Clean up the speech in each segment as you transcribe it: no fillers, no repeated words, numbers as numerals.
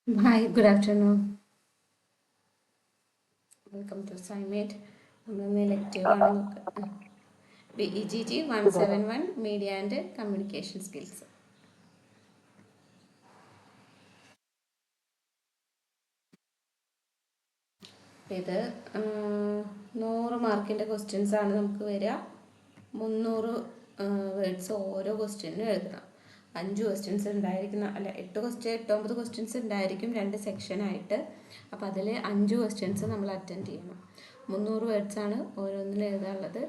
Hi, good afternoon. Welcome to Cymate. നമ്മൾ ലെക്ചറാണ് നോക്കുക. BEGG 171 media and communication skills. ഇത് 100 മാർക്കിൻ്റെ ക്വസ്റ്റ്യൻസ് ആണ് നമുക്ക് വരിക. 300 വേർഡ്സ് ഓരോ ക്വസ്റ്റ്യനും എഴുതണം. 5 ക്വസ്റ്റ്യൻസ് ഉണ്ടായിരിക്കുന്ന 8-9 ക്വസ്റ്റ്യൻസ് ഉണ്ടായിരിക്കും 2 സെക്ഷനായിട്ട്. അപ്പോൾ അതിൽ 5 ക്വസ്റ്റ്യൻസ് നമ്മൾ അറ്റൻഡ് ചെയ്യണം. 300 വേർഡ്സാണ് ഓരോന്നിനും എഴുതാനുള്ളത്.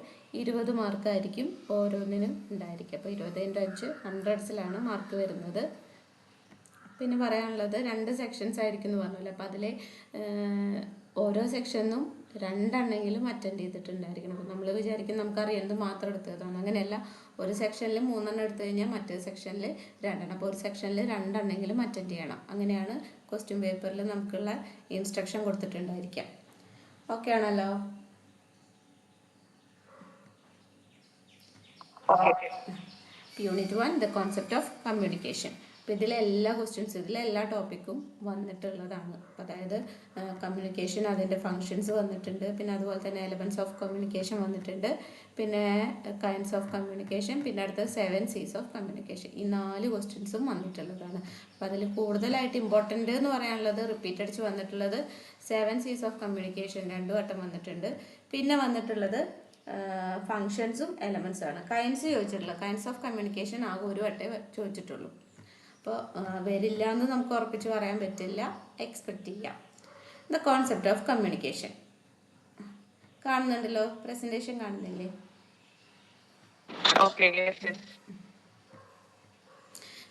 20 മാർക്കായിരിക്കും ഓരോന്നിനും ഉണ്ടായിരിക്കും. അപ്പോൾ 20 × 5 ഹൺഡ്രഡ്സിലാണ് മാർക്ക് വരുന്നത്. പിന്നെ പറയാനുള്ളത് 2 സെക്ഷൻസ് ആയിരിക്കും എന്ന് പറഞ്ഞല്ലോ. അപ്പോൾ അതിൽ ഓരോ സെക്ഷനും 2 അറ്റൻഡ് ചെയ്തിട്ടുണ്ടായിരിക്കണം. അപ്പോൾ നമ്മൾ വിചാരിക്കും നമുക്കറിയാവുന്നത് മാത്രം എടുത്തതാണ്. അങ്ങനെയല്ല, ഒരു സെക്ഷനിൽ 3 എടുത്തു കഴിഞ്ഞാൽ മറ്റേ സെക്ഷനിൽ 2. അപ്പോൾ ഒരു സെക്ഷനിൽ 2 അറ്റൻഡ് ചെയ്യണം. അങ്ങനെയാണ് ക്വസ്റ്റ്യൻ പേപ്പറിൽ നമുക്കുള്ള ഇൻസ്ട്രക്ഷൻ കൊടുത്തിട്ടുണ്ടായിരിക്കാം. ഓക്കെ ആണല്ലോ? Unit 1 the concept of communication. അപ്പോൾ ഇതിലെല്ലാ ക്വസ്റ്റ്യൻസ് ഇതിലെല്ലാ ടോപ്പിക്കും വന്നിട്ടുള്ളതാണ്. അതായത് കമ്മ്യൂണിക്കേഷൻ, അതിൻ്റെ ഫങ്ഷൻസ് വന്നിട്ടുണ്ട്. പിന്നെ അതുപോലെ തന്നെ എലമെൻറ്റ്സ് ഓഫ് കമ്മ്യൂണിക്കേഷൻ വന്നിട്ടുണ്ട്. പിന്നെ കൈൻഡ്സ് ഓഫ് കമ്മ്യൂണിക്കേഷൻ, പിന്നെ അടുത്ത 7 C's ഓഫ് കമ്മ്യൂണിക്കേഷൻ. ഈ 4 ക്വസ്റ്റ്യൻസും വന്നിട്ടുള്ളതാണ്. അപ്പോൾ അതിൽ കൂടുതലായിട്ട് ഇമ്പോർട്ടൻ്റ് എന്ന് പറയാനുള്ളത്, റിപ്പീറ്റ് അടിച്ച് വന്നിട്ടുള്ളത് 7 C's ഓഫ് കമ്മ്യൂണിക്കേഷൻ 2 വട്ടം വന്നിട്ടുണ്ട്. പിന്നെ വന്നിട്ടുള്ളത് ഫങ്ഷൻസും എലമെൻസും ആണ്. കൈൻഡ്സ് ചോദിച്ചിട്ടുള്ള കൈൻഡ്സ് ഓഫ് കമ്മ്യൂണിക്കേഷൻ ആകെ ഒരു വട്ടേ ചോദിച്ചിട്ടുള്ളൂ. അപ്പോൾ വരില്ല എന്ന് നമുക്ക് ഉറപ്പിച്ച് പറയാൻ പറ്റില്ല, എക്സ്പെക്റ്റ് ചെയ്യാം. ദ കോൺസെപ്റ്റ് ഓഫ് കമ്മ്യൂണിക്കേഷൻ കാണുന്നുണ്ടല്ലോ, പ്രസൻറ്റേഷൻ കാണുന്നില്ലേ?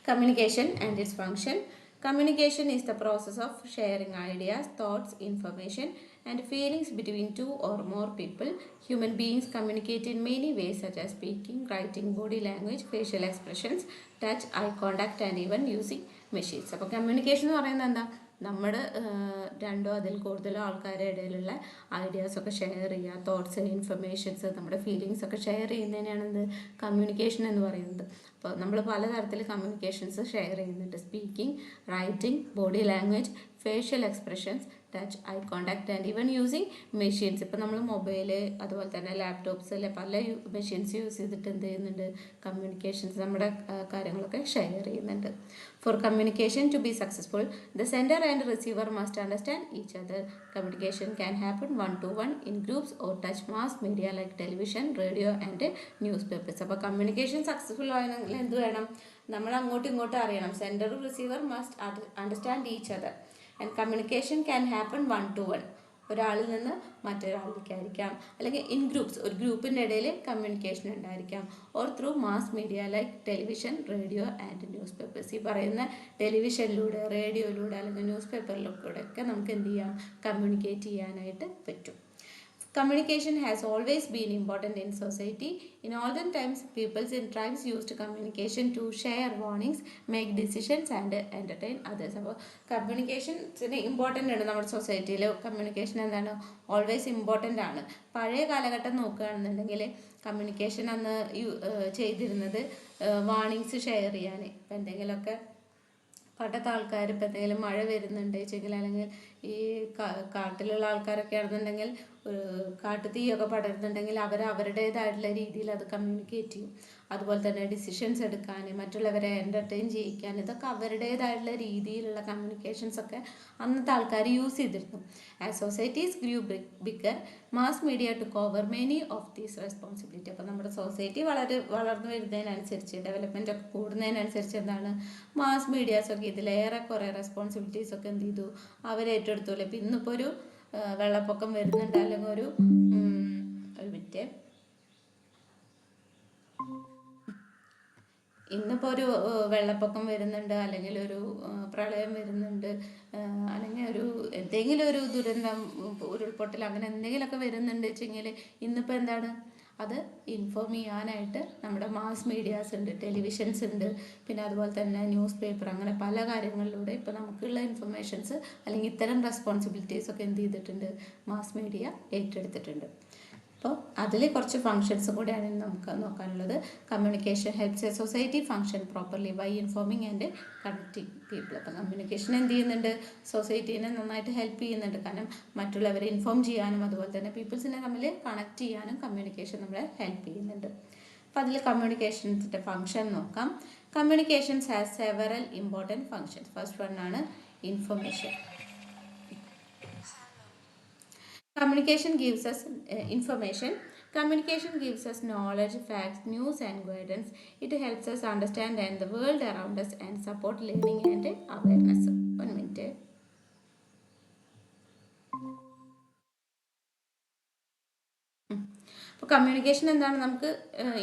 Communication and its function. Communication is the process of sharing ideas, thoughts, information, and feelings between two or more people. Human beings communicate in many ways, such as speaking, writing, body language, facial expressions, touch, eye contact, and even using machines. അപ്പോൾ communication എന്ന് പറയുന്നത് എന്താ? നമ്മുടെ 2 അതിൽ കൂടുതലോ ആൾക്കാരുടെ ഇടയിലുള്ള ഐഡിയാസൊക്കെ share ചെയ്യുക, തോട്ട്സ്, ഇൻഫർമേഷൻസ്, നമ്മുടെ ഫീലിങ്സ് ഒക്കെ ഷെയർ ചെയ്യുന്നതിനാണ് എന്ത് കമ്മ്യൂണിക്കേഷൻ എന്ന് പറയുന്നത്. അപ്പോൾ നമ്മൾ പലതരത്തിൽ കമ്മ്യൂണിക്കേഷൻസ് ഷെയർ ചെയ്യുന്നുണ്ട്. Speaking, writing, body language, facial expressions, touch, eye contact, and even using machines. ഇപ്പോൾ നമ്മൾ മൊബൈല്, അതുപോലെ തന്നെ ലാപ്ടോപ്സ്, പല മെഷീൻസ് യൂസ് ചെയ്തിട്ട് എന്ത് ചെയ്യുന്നുണ്ട്? കമ്മ്യൂണിക്കേഷൻസ്, നമ്മുടെ കാര്യങ്ങളൊക്കെ ഷെയർ ചെയ്യുന്നുണ്ട്. For communication to be successful, the sender and receiver must understand each other. Communication can happen 1-to-1 in groups or touch mass media like television, radio and newspapers. അപ്പോൾ communication successful ആണെങ്കിൽ എന്ത് വേണം? നമ്മൾ അങ്ങോട്ടും ഇങ്ങോട്ടും അറിയണം. സെൻഡറും receiver must understand each other. And communication can happen 1-to-1, ഒരാളിൽ നിന്ന് മറ്റൊരാളിലേക്കായിരിക്കാം, അല്ലെങ്കിൽ ഇൻ ഗ്രൂപ്പ്സ്, ഒരു ഗ്രൂപ്പിൻ്റെ ഇടയിൽ കമ്മ്യൂണിക്കേഷൻ ഉണ്ടായിരിക്കാം, or through mass media like television, radio and news papers. ഈ പറയുന്ന ടെലിവിഷനിലൂടെ, റേഡിയോയിലൂടെ, അല്ലെങ്കിൽ ന്യൂസ് പേപ്പറിലൂടെ ഒക്കെ നമുക്ക് എന്ത് ചെയ്യാം? കമ്മ്യൂണിക്കേറ്റ് ചെയ്യാനായിട്ട് പറ്റും. Communication has always been important in society. In olden times, peoples in tribes used communication to share warnings, make decisions and entertain others. അപ്പോൾ കമ്മ്യൂണിക്കേഷൻസിന് ഇമ്പോർട്ടൻ്റ് ആണ് നമ്മുടെ സൊസൈറ്റിയിൽ. കമ്മ്യൂണിക്കേഷൻ എന്താണ്? ഓൾവേസ് ഇമ്പോർട്ടൻ്റ് ആണ്. പഴയ കാലഘട്ടം നോക്കുകയാണെന്നുണ്ടെങ്കിൽ കമ്മ്യൂണിക്കേഷൻ അന്ന് ചെയ്തിരുന്നത് വാർണിങ്സ് ഷെയർ ചെയ്യാൻ. ഇപ്പം എന്തെങ്കിലുമൊക്കെ പണ്ടത്തെ ആൾക്കാർ ഇപ്പം എന്തെങ്കിലും മഴ വരുന്നുണ്ട് വെച്ചെങ്കിൽ, അല്ലെങ്കിൽ ഈ കാട്ടിലുള്ള ആൾക്കാരൊക്കെ ആണെന്നുണ്ടെങ്കിൽ കാട്ടുതീയൊക്കെ പടരുന്നുണ്ടെങ്കിൽ അവരുടേതായിട്ടുള്ള രീതിയിൽ അത് കമ്മ്യൂണിക്കേറ്റ് ചെയ്യും. അതുപോലെ തന്നെ ഡിസിഷൻസ് എടുക്കാൻ, മറ്റുള്ളവരെ എൻ്റർടൈൻ ചെയ്യിക്കാൻ, ഇതൊക്കെ അവരുടേതായിട്ടുള്ള രീതിയിലുള്ള കമ്മ്യൂണിക്കേഷൻസ് ഒക്കെ അന്നത്തെ ആൾക്കാർ യൂസ് ചെയ്തിരുന്നു. As societies grew bigger, mass media to cover many of these responsibility. അപ്പോൾ നമ്മുടെ സൊസൈറ്റി വളർന്നു വരുന്നതിനനുസരിച്ച്, ഡെവലപ്മെൻ്റ് ഒക്കെ കൂടുന്നതിനനുസരിച്ച് എന്താണ്, മാസ് മീഡിയാസൊക്കെ ഇതിലേറെ കുറേ റെസ്പോൺസിബിലിറ്റീസൊക്കെ എന്ത് ചെയ്തു? അവരേറ്റെടുത്തോളൂ. ഇപ്പം ഇന്നിപ്പോൾ ഒരു വെള്ളപ്പൊക്കം വരുന്നുണ്ട്, അല്ലെങ്കിൽ ഒരു മിനിറ്റ്, ഇന്നിപ്പോൾ ഒരു വെള്ളപ്പൊക്കം വരുന്നുണ്ട്, അല്ലെങ്കിൽ ഒരു പ്രളയം വരുന്നുണ്ട്, അല്ലെങ്കിൽ എന്തെങ്കിലും ഒരു ദുരന്തം, ഉരുൾപൊട്ടൽ, അങ്ങനെ എന്തെങ്കിലുമൊക്കെ വരുന്നുണ്ട് വെച്ചെങ്കിൽ ഇന്നിപ്പോൾ എന്താണ്? അത് ഇൻഫോം ചെയ്യാനായിട്ട് നമ്മുടെ മാസ് മീഡിയാസ് ഉണ്ട്, ടെലിവിഷൻസ് ഉണ്ട്, പിന്നെ അതുപോലെ തന്നെ ന്യൂസ് പേപ്പർ, അങ്ങനെ പല കാര്യങ്ങളിലൂടെ ഇപ്പോൾ നമുക്കുള്ള ഇൻഫർമേഷൻസ് അല്ലെങ്കിൽ ഇത്തരം റെസ്പോൺസിബിലിറ്റീസൊക്കെ എന്ത് ചെയ്തിട്ടുണ്ട്? മാസ് മീഡിയ ഏറ്റെടുത്തിട്ടുണ്ട്. അപ്പോൾ അതിൽ കുറച്ച് ഫങ്ഷൻസും കൂടിയാണ് നമുക്ക് നോക്കാനുള്ളത്. Communication helps a society function properly by informing and connecting people. അപ്പോൾ കമ്മ്യൂണിക്കേഷൻ എന്ത് ചെയ്യുന്നുണ്ട്, സൊസൈറ്റീനെ നന്നായിട്ട് ഹെൽപ്പ് ചെയ്യുന്നുണ്ട്. കാരണം മറ്റുള്ളവരെ ഇൻഫോം ചെയ്യാനും അതുപോലെ തന്നെ പീപ്പിൾസിനെ തമ്മിൽ കണക്ട് ചെയ്യാനും കമ്മ്യൂണിക്കേഷൻ നമ്മളെ ഹെൽപ്പ് ചെയ്യുന്നുണ്ട്. അപ്പോൾ അതിൽ കമ്മ്യൂണിക്കേഷൻസിൻ്റെ ഫങ്ഷൻ നോക്കാം. Communications has several important functions. First one ആണ് information. Communication gives us information. Communication gives us knowledge, facts, news and guidance. It helps us understand the world around us and support learning and awareness. 1 minute. അപ്പോൾ communication എന്താണ്, നമുക്ക്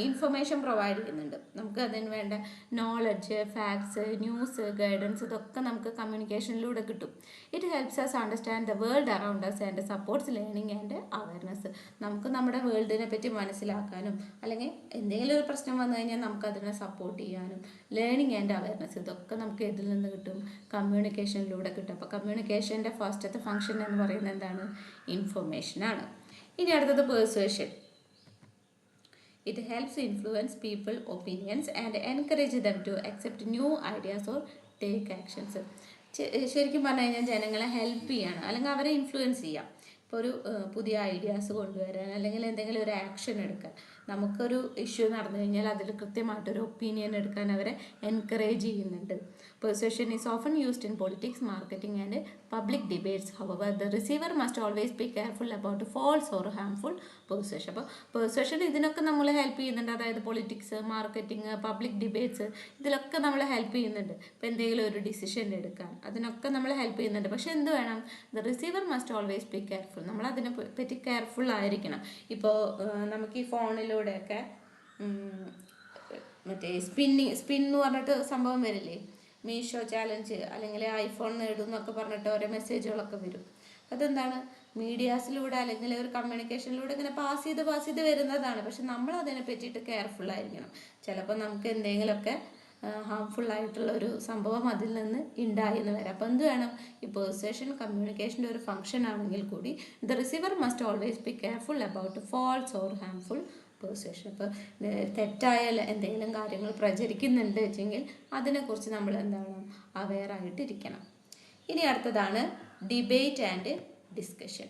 information provide ചെയ്യുന്നുണ്ട്. നമുക്ക് അതിന് വേണ്ട knowledge, facts, news, guidance ഇതൊക്കെ നമുക്ക് കമ്മ്യൂണിക്കേഷനിലൂടെ കിട്ടും. It helps us understand the world around us and supports learning and awareness. നമുക്ക് നമ്മുടെ വേൾഡിനെ പറ്റി മനസ്സിലാക്കാനും അല്ലെങ്കിൽ എന്തെങ്കിലും ഒരു പ്രശ്നം വന്നു കഴിഞ്ഞാൽ നമുക്കതിനെ സപ്പോർട്ട് ചെയ്യാനും ലേണിംഗ് ആൻഡ് അവയർനെസ് ഇതൊക്കെ നമുക്ക് ഇതിൽ നിന്ന് കിട്ടും, കമ്മ്യൂണിക്കേഷനിലൂടെ കിട്ടും. അപ്പോൾ കമ്മ്യൂണിക്കേഷൻ്റെ ഫസ്റ്റത്തെ ഫംഗ്ഷൻ എന്ന് പറയുന്നത് എന്താണ്, ഇൻഫർമേഷനാണ്. ഇനി അടുത്തത് പെർsuasion. It helps influence people opinions and encourage them to accept new ideas or take actions. ശരിക്കും പറഞ്ഞു കഴിഞ്ഞാൽ ജനങ്ങളെ ഹെൽപ്പ് ചെയ്യാണ് അല്ലെങ്കിൽ അവരെ ഇൻഫ്ലുവൻസ് ചെയ്യാം. ഇപ്പോൾ ഒരു പുതിയ ഐഡിയാസ് കൊണ്ടുവരാൻ അല്ലെങ്കിൽ എന്തെങ്കിലും ഒരു ആക്ഷൻ എടുക്കാൻ, നമുക്കൊരു ഇഷ്യൂ നടന്നു കഴിഞ്ഞാൽ അതിൽ കൃത്യമായിട്ടൊരു ഒപ്പീനിയൻ എടുക്കാൻ അവരെ എൻകറേജ് ചെയ്യുന്നുണ്ട്. Persuasion is often used in politics, marketing and public debates. However, the receiver must always be careful about false or harmful persuasion. അപ്പോൾ പെർsuasion ഇതിനൊക്കെ നമ്മളെ ഹെൽപ്പ് ചെയ്യുന്നുണ്ട്. അതായത് പൊളിറ്റിക്സ്, മാർക്കറ്റിംഗ്, പബ്ലിക് ഡിബേറ്റ്സ് ഇതിലൊക്കെ നമ്മളെ ഹെൽപ്പ് ചെയ്യുന്നുണ്ട്. ഇപ്പോൾ എന്തെങ്കിലും ഒരു ഡിസിഷൻ എടുക്കാൻ അതിനൊക്കെ നമ്മളെ ഹെൽപ്പ് ചെയ്യുന്നുണ്ട്. പക്ഷേ എന്ത് വേണം, the receiver must always be careful. നമ്മൾ അതിനെ പറ്റി കെയർഫുൾ ആയിരിക്കണം. ഇപ്പോൾ നമുക്ക് ഈ ഫോണിലൂടെയൊക്കെ മറ്റേ സ്പിൻ എന്ന് പറഞ്ഞിട്ട് സംഭവം വരില്ലേ, മീഷോ ചാലഞ്ച് അല്ലെങ്കിൽ ഐഫോൺ നേടും എന്നൊക്കെ പറഞ്ഞിട്ട് ഓരോ മെസ്സേജുകളൊക്കെ വരും. അതെന്താണ്, മീഡിയാസിലൂടെ അല്ലെങ്കിൽ ഒരു കമ്മ്യൂണിക്കേഷനിലൂടെ ഇങ്ങനെ പാസ് ചെയ്ത് വരുന്നതാണ്. പക്ഷെ നമ്മൾ അതിനെ പറ്റിയിട്ട് കെയർഫുൾ ആയിരിക്കണം. ചിലപ്പോൾ നമുക്ക് എന്തെങ്കിലുമൊക്കെ ഹാംഫുൾ ആയിട്ടുള്ള ഒരു സംഭവം അതിൽ നിന്ന് ഉണ്ടായെന്ന് വരാം. അപ്പോൾ എന്ത് വേണം, ഈ പെർsuasion കമ്മ്യൂണിക്കേഷൻ്റെ ഒരു ഫംഗ്ഷൻ ആണെങ്കിൽ കൂടി the receiver must always be careful about false or harmful persuasion. ഇപ്പോൾ തെറ്റായ എന്തെങ്കിലും കാര്യങ്ങൾ പ്രചരിക്കുന്നുണ്ട് വെച്ചെങ്കിൽ അതിനെക്കുറിച്ച് നമ്മൾ എന്താണ്, അവെയർ ആയിട്ടിരിക്കണം. ഇനി അടുത്തതാണ് debate and discussion.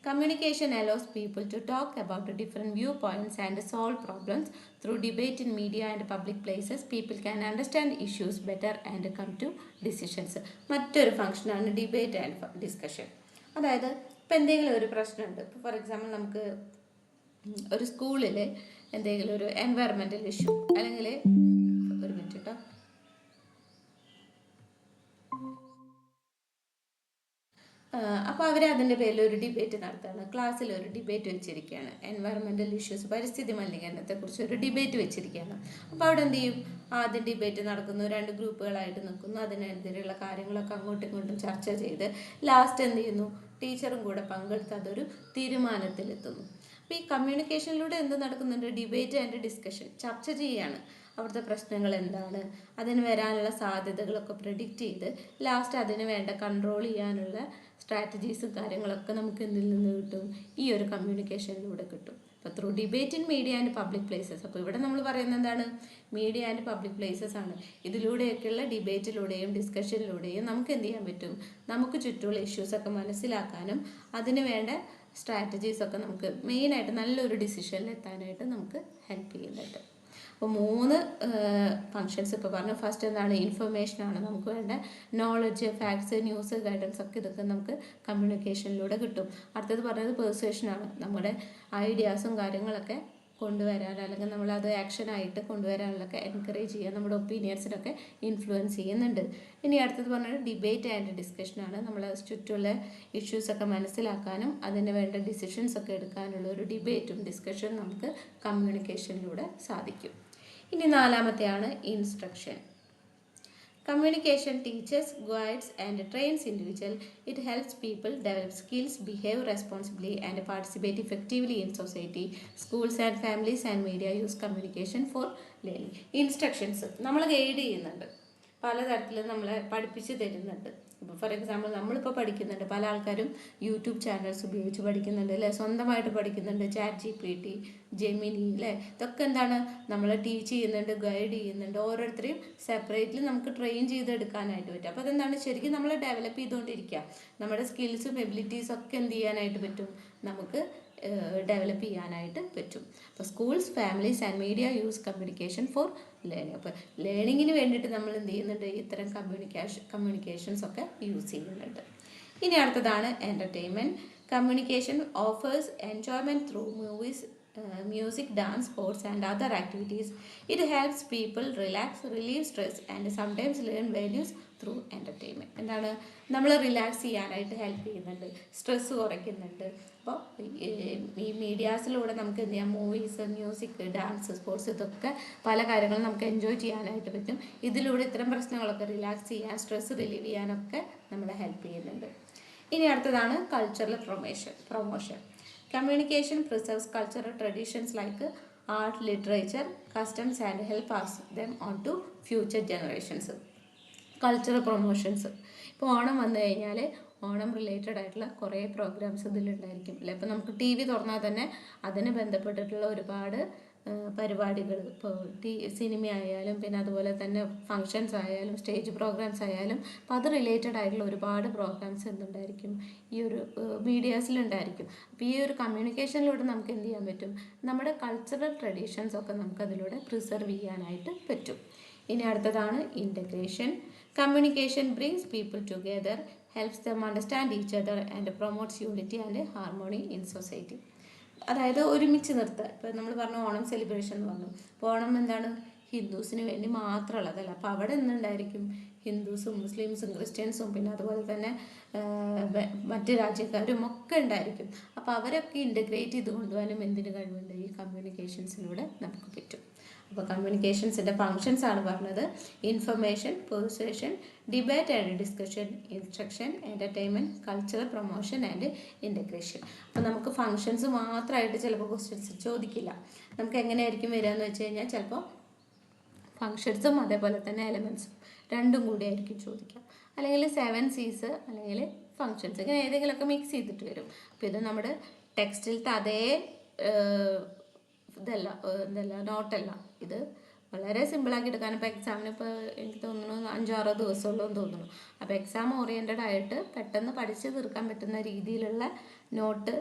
Communication allows people to talk about different viewpoints and solve problems. Through debate in media and public places, people can understand issues better and come to decisions. മറ്റൊരു ഫംഗ്ഷനാണ് debate and discussion. അതായത് ഇപ്പോൾ എന്തെങ്കിലും ഒരു പ്രശ്നമുണ്ട്. ഇപ്പോൾ for example നമുക്ക് ഒരു സ്കൂളിൽ എന്തെങ്കിലും ഒരു എൻവയറമെൻ്റൽ ഇഷ്യൂ അല്ലെങ്കിൽ ഒരു മിനിറ്റ് കേട്ടോ, അപ്പോൾ അവർ അതിൻ്റെ പേരിൽ ഒരു ഡിബേറ്റ് നടത്തുകയാണ്. ക്ലാസ്സിൽ ഒരു ഡിബേറ്റ് വെച്ചിരിക്കുകയാണ്, എൻവയറമെൻ്റൽ ഇഷ്യൂസ്, പരിസ്ഥിതി മലിനീകരണത്തെക്കുറിച്ച് ഒരു ഡിബേറ്റ് വെച്ചിരിക്കുകയാണ്. അപ്പോൾ അവിടെ എന്ത് ചെയ്യും, ആദ്യം ഡിബേറ്റ് നടക്കുന്നു, 2 ഗ്രൂപ്പുകളായിട്ട് നിൽക്കുന്നു, അതിനെതിരെയുള്ള കാര്യങ്ങളൊക്കെ അങ്ങോട്ടും ഇങ്ങോട്ടും ചർച്ച ചെയ്ത് ലാസ്റ്റ് എന്ത് ചെയ്യുന്നു, ടീച്ചറും കൂടെ പങ്കെടുത്ത് അതൊരു തീരുമാനത്തിലെത്തുന്നു. അപ്പോൾ ഈ കമ്മ്യൂണിക്കേഷനിലൂടെ എന്ത് നടക്കുന്നുണ്ട്, ഡിബേറ്റ് ആൻഡ് ഡിസ്കഷൻ, ചർച്ച ചെയ്യുകയാണ്. അവിടുത്തെ പ്രശ്നങ്ങൾ എന്താണ്, അതിന് വരാനുള്ള സാധ്യതകളൊക്കെ പ്രെഡിക്റ്റ് ചെയ്ത് ലാസ്റ്റ് അതിന് വേണ്ട കൺട്രോൾ ചെയ്യാനുള്ള സ്ട്രാറ്റജീസും കാര്യങ്ങളൊക്കെ നമുക്ക് എന്തിൽ നിന്ന് കിട്ടും, ഈ ഒരു കമ്മ്യൂണിക്കേഷനിലൂടെ കിട്ടും. അപ്പോൾ through debate in media and public places. അപ്പോൾ ഇവിടെ നമ്മൾ പറയുന്നത് എന്താണ്, മീഡിയ ആൻഡ് പബ്ലിക് പ്ലേസസ് ആണ്. ഇതിലൂടെയൊക്കെയുള്ള ഡിബേറ്റിലൂടെയും ഡിസ്കഷനിലൂടെയും നമുക്ക് എന്ത് ചെയ്യാൻ പറ്റും, നമുക്ക് ചുറ്റുമുള്ള ഇഷ്യൂസൊക്കെ മനസ്സിലാക്കാനും അതിന് വേണ്ട സ്ട്രാറ്റജീസൊക്കെ നമുക്ക് മെയിനായിട്ട് നല്ലൊരു ഡിസിഷനിൽ എത്താനായിട്ട് നമുക്ക് ഹെൽപ്പ് ചെയ്യുന്നുണ്ട്. അപ്പോൾ 3 ഫങ്ഷൻസ് ഇപ്പോൾ പറഞ്ഞു. ഫസ്റ്റ് എന്താണ്, ഇൻഫർമേഷനാണ്, നമുക്ക് വേണ്ട നോളജ്, ഫാക്ട്സ്, ന്യൂസ്, ഗൈഡൻസ് ഒക്കെ ഇതൊക്കെ നമുക്ക് കമ്മ്യൂണിക്കേഷനിലൂടെ കിട്ടും. അടുത്തത് പറഞ്ഞത് പെർsuasionആണ്, നമ്മുടെ ഐഡിയാസും കാര്യങ്ങളൊക്കെ കൊണ്ടുവരാൻ അല്ലെങ്കിൽ നമ്മളത് ആക്ഷനായിട്ട് കൊണ്ടുവരാനുള്ളൊക്കെ എൻകറേജ് ചെയ്യുക, നമ്മുടെ ഒപ്പീനിയൻസിനൊക്കെ ഇൻഫ്ലുവൻസ് ചെയ്യുന്നുണ്ട്. ഇനി അടുത്തത് പറഞ്ഞാൽ ഡിബേറ്റ് ആൻഡ് ഡിസ്കഷനാണ്, നമ്മളെ ചുറ്റുമുള്ള ഇഷ്യൂസൊക്കെ മനസ്സിലാക്കാനും അതിന് വേണ്ട ഡിസിഷൻസൊക്കെ എടുക്കാനുള്ള ഒരു ഡിബേറ്റും ഡിസ്കഷനും നമുക്ക് കമ്മ്യൂണിക്കേഷനിലൂടെ സാധിക്കും. ഇനി 4മത്തെയാണ് instruction. Communication teaches, guides and trains individual. It helps people develop skills, behave responsibly and participate effectively in society. Schools and families and media use communication for learning. Instructions നമ്മളെ ഗൈഡ് ചെയ്യുന്നുണ്ട്, പലതരത്തിൽ നമ്മളെ പഠിപ്പിച്ച് തരുന്നുണ്ട്. ഇപ്പോൾ ഫോർ എക്സാമ്പിൾ നമ്മളിപ്പോൾ പഠിക്കുന്നുണ്ട്, പല ആൾക്കാരും യൂട്യൂബ് ചാനൽസ് ഉപയോഗിച്ച് പഠിക്കുന്നുണ്ട് അല്ലേ, സ്വന്തമായിട്ട് പഠിക്കുന്നുണ്ട്, ChatGPT, ജെമിനി അല്ലേ, ഇതൊക്കെ എന്താണ് നമ്മളെ ടീച്ച് ചെയ്യുന്നുണ്ട്, ഗൈഡ് ചെയ്യുന്നുണ്ട്, ഓരോരുത്തരെയും സെപ്പറേറ്റ്ലി നമുക്ക് ട്രെയിൻ ചെയ്തെടുക്കാനായിട്ട് പറ്റും. അപ്പോൾ അതെന്താണ് ശരിക്കും നമ്മൾ ഡെവലപ്പ് ചെയ്തുകൊണ്ടിരിക്കുക. നമ്മുടെ സ്കിൽസും എബിലിറ്റീസും ഒക്കെ എന്ത് ചെയ്യാനായിട്ട് പറ്റും, നമുക്ക് ഡെവലപ്പ് ചെയ്യാനായിട്ട് പറ്റും. അപ്പോൾ schools, families and media use communication for learning. അപ്പോൾ ലേണിങ്ങിന് വേണ്ടിയിട്ട് നമ്മൾ എന്ത് ചെയ്യുന്നുണ്ട്, ഇത്തരം കമ്മ്യൂണിക്കേഷൻസ് ഒക്കെ യൂസ് ചെയ്യുന്നുണ്ട്. ഇനി അടുത്തതാണ് entertainment. Communication offers enjoyment through movies, music, dance, sports and other activities. It helps people relax, relieve stress and sometimes learn values through entertainment. എന്താണ്, നമ്മൾ റിലാക്സ് ചെയ്യാനായിട്ട് ഹെൽപ്പ് ചെയ്യുന്നുണ്ട്, സ്ട്രെസ്സ് കുറയ്ക്കുന്നുണ്ട്. അപ്പോൾ ഈ മീഡിയാസിലൂടെ നമുക്ക് എന്ത് ചെയ്യാം, മൂവീസ്, മ്യൂസിക്, ഡാൻസ്, സ്പോർട്സ്, ഇതൊക്കെ പല കാര്യങ്ങളും നമുക്ക് എൻജോയ് ചെയ്യാനായിട്ട് പറ്റും. ഇതിലൂടെ ഇത്തരം പ്രശ്നങ്ങളൊക്കെ റിലാക്സ് ചെയ്യാൻ, സ്ട്രെസ്സ് റിലീവ് ചെയ്യാനൊക്കെ നമ്മളെ ഹെൽപ്പ് ചെയ്യുന്നുണ്ട്. ഇനി അടുത്തതാണ് cultural promotion. Communication preserves cultural traditions like art, literature, customs and help pass them on to future generations. Cultural promotions. ഇപ്പോൾ ഓണം വന്നു കഴിഞ്ഞാൽ ഓണം റിലേറ്റഡ് ആയിട്ടുള്ള കുറേ പ്രോഗ്രാംസ് ഇതിലുണ്ടായിരിക്കും അല്ലേ. ഇപ്പോൾ നമുക്ക് TV തുറന്നാൽ തന്നെ അതിന് ബന്ധപ്പെട്ടിട്ടുള്ള ഒരുപാട് പരിപാടികൾ, ഇപ്പോൾ സിനിമ ആയാലും പിന്നെ അതുപോലെ തന്നെ ഫങ്ഷൻസ് ആയാലും സ്റ്റേജ് പ്രോഗ്രാംസ് ആയാലും, അപ്പോൾ അത് റിലേറ്റഡ് ആയിട്ടുള്ള ഒരുപാട് പ്രോഗ്രാംസ് എന്തുണ്ടായിരിക്കും, ഈ ഒരു മീഡിയാസിലുണ്ടായിരിക്കും. അപ്പോൾ ഈ ഒരു കമ്മ്യൂണിക്കേഷനിലൂടെ നമുക്ക് എന്ത് ചെയ്യാൻ പറ്റും, നമ്മുടെ കൾച്ചറൽ ട്രഡീഷൻസ് ഒക്കെ നമുക്കതിലൂടെ പ്രിസർവ് ചെയ്യാനായിട്ട് പറ്റും. ഇനി അടുത്തതാണ് integration. Communication brings people together, helps dum understand each other and promotes unity and harmony in society. അതായത് ഒരുമിച്ച് നിർത്തുക. ഇപ്പോൾ നമ്മൾ പറഞ്ഞു ഓണം സെലിബ്രേഷൻ എന്ന് പറഞ്ഞു. അപ്പോൾ ഓണം എന്താണ്, ഹിന്ദുസിന് വേണ്ടി മാത്രമുള്ളതല്ല. അപ്പോൾ അവിടെ എന്തുണ്ടായിരിക്കും, ഹിന്ദുസും മുസ്ലിംസും ക്രിസ്ത്യൻസും പിന്നെ അതുപോലെ തന്നെ മറ്റ് രാജ്യക്കാരും ഒക്കെ ഉണ്ടായിരിക്കും. അപ്പോൾ അവരൊക്കെ ഇൻ്റഗ്രേറ്റ് ചെയ്ത് കൊണ്ടുപോകാനും എന്തിന് കഴിവുണ്ട്, ഈ കമ്മ്യൂണിക്കേഷൻസിലൂടെ നമുക്ക് പറ്റും. അപ്പോൾ കമ്മ്യൂണിക്കേഷൻസിൻ്റെ ഫങ്ഷൻസ് ആണ് പറഞ്ഞത്. Information, persuasion, debate and discussion, instruction, entertainment, cultural promotion and integration. അപ്പോൾ നമുക്ക് ഫങ്ഷൻസ് മാത്രമായിട്ട് ചിലപ്പോൾ ക്വസ്റ്റ്യൻസ് ചോദിക്കില്ല. നമുക്ക് എങ്ങനെയായിരിക്കും വരിക എന്ന് വെച്ച് കഴിഞ്ഞാൽ, ചിലപ്പോൾ ഫങ്ഷൻസും അതേപോലെ തന്നെ എലമെൻസും രണ്ടും കൂടി ആയിരിക്കും ചോദിക്കുക. അല്ലെങ്കിൽ 7 C's അല്ലെങ്കിൽ ഫങ്ഷൻസ്, ഇങ്ങനെ ഏതെങ്കിലുമൊക്കെ മിക്സ് ചെയ്തിട്ട് വരും. അപ്പോൾ ഇത് നമ്മുടെ ടെക്സ്റ്റിലത്തെ അതേ നോട്ടല്ല. ഇത് വളരെ സിമ്പിളാക്കി എടുക്കാൻ. ഇപ്പോൾ എക്സാമിന് ഇപ്പോൾ എനിക്ക് തോന്നുന്നു 5-6 ദിവസമുള്ളൂ എന്ന് തോന്നുന്നു. അപ്പോൾ എക്സാം ഓറിയൻറ്റഡ് ആയിട്ട് പെട്ടെന്ന് പഠിച്ച് തീർക്കാൻ പറ്റുന്ന രീതിയിലുള്ള നോട്ട്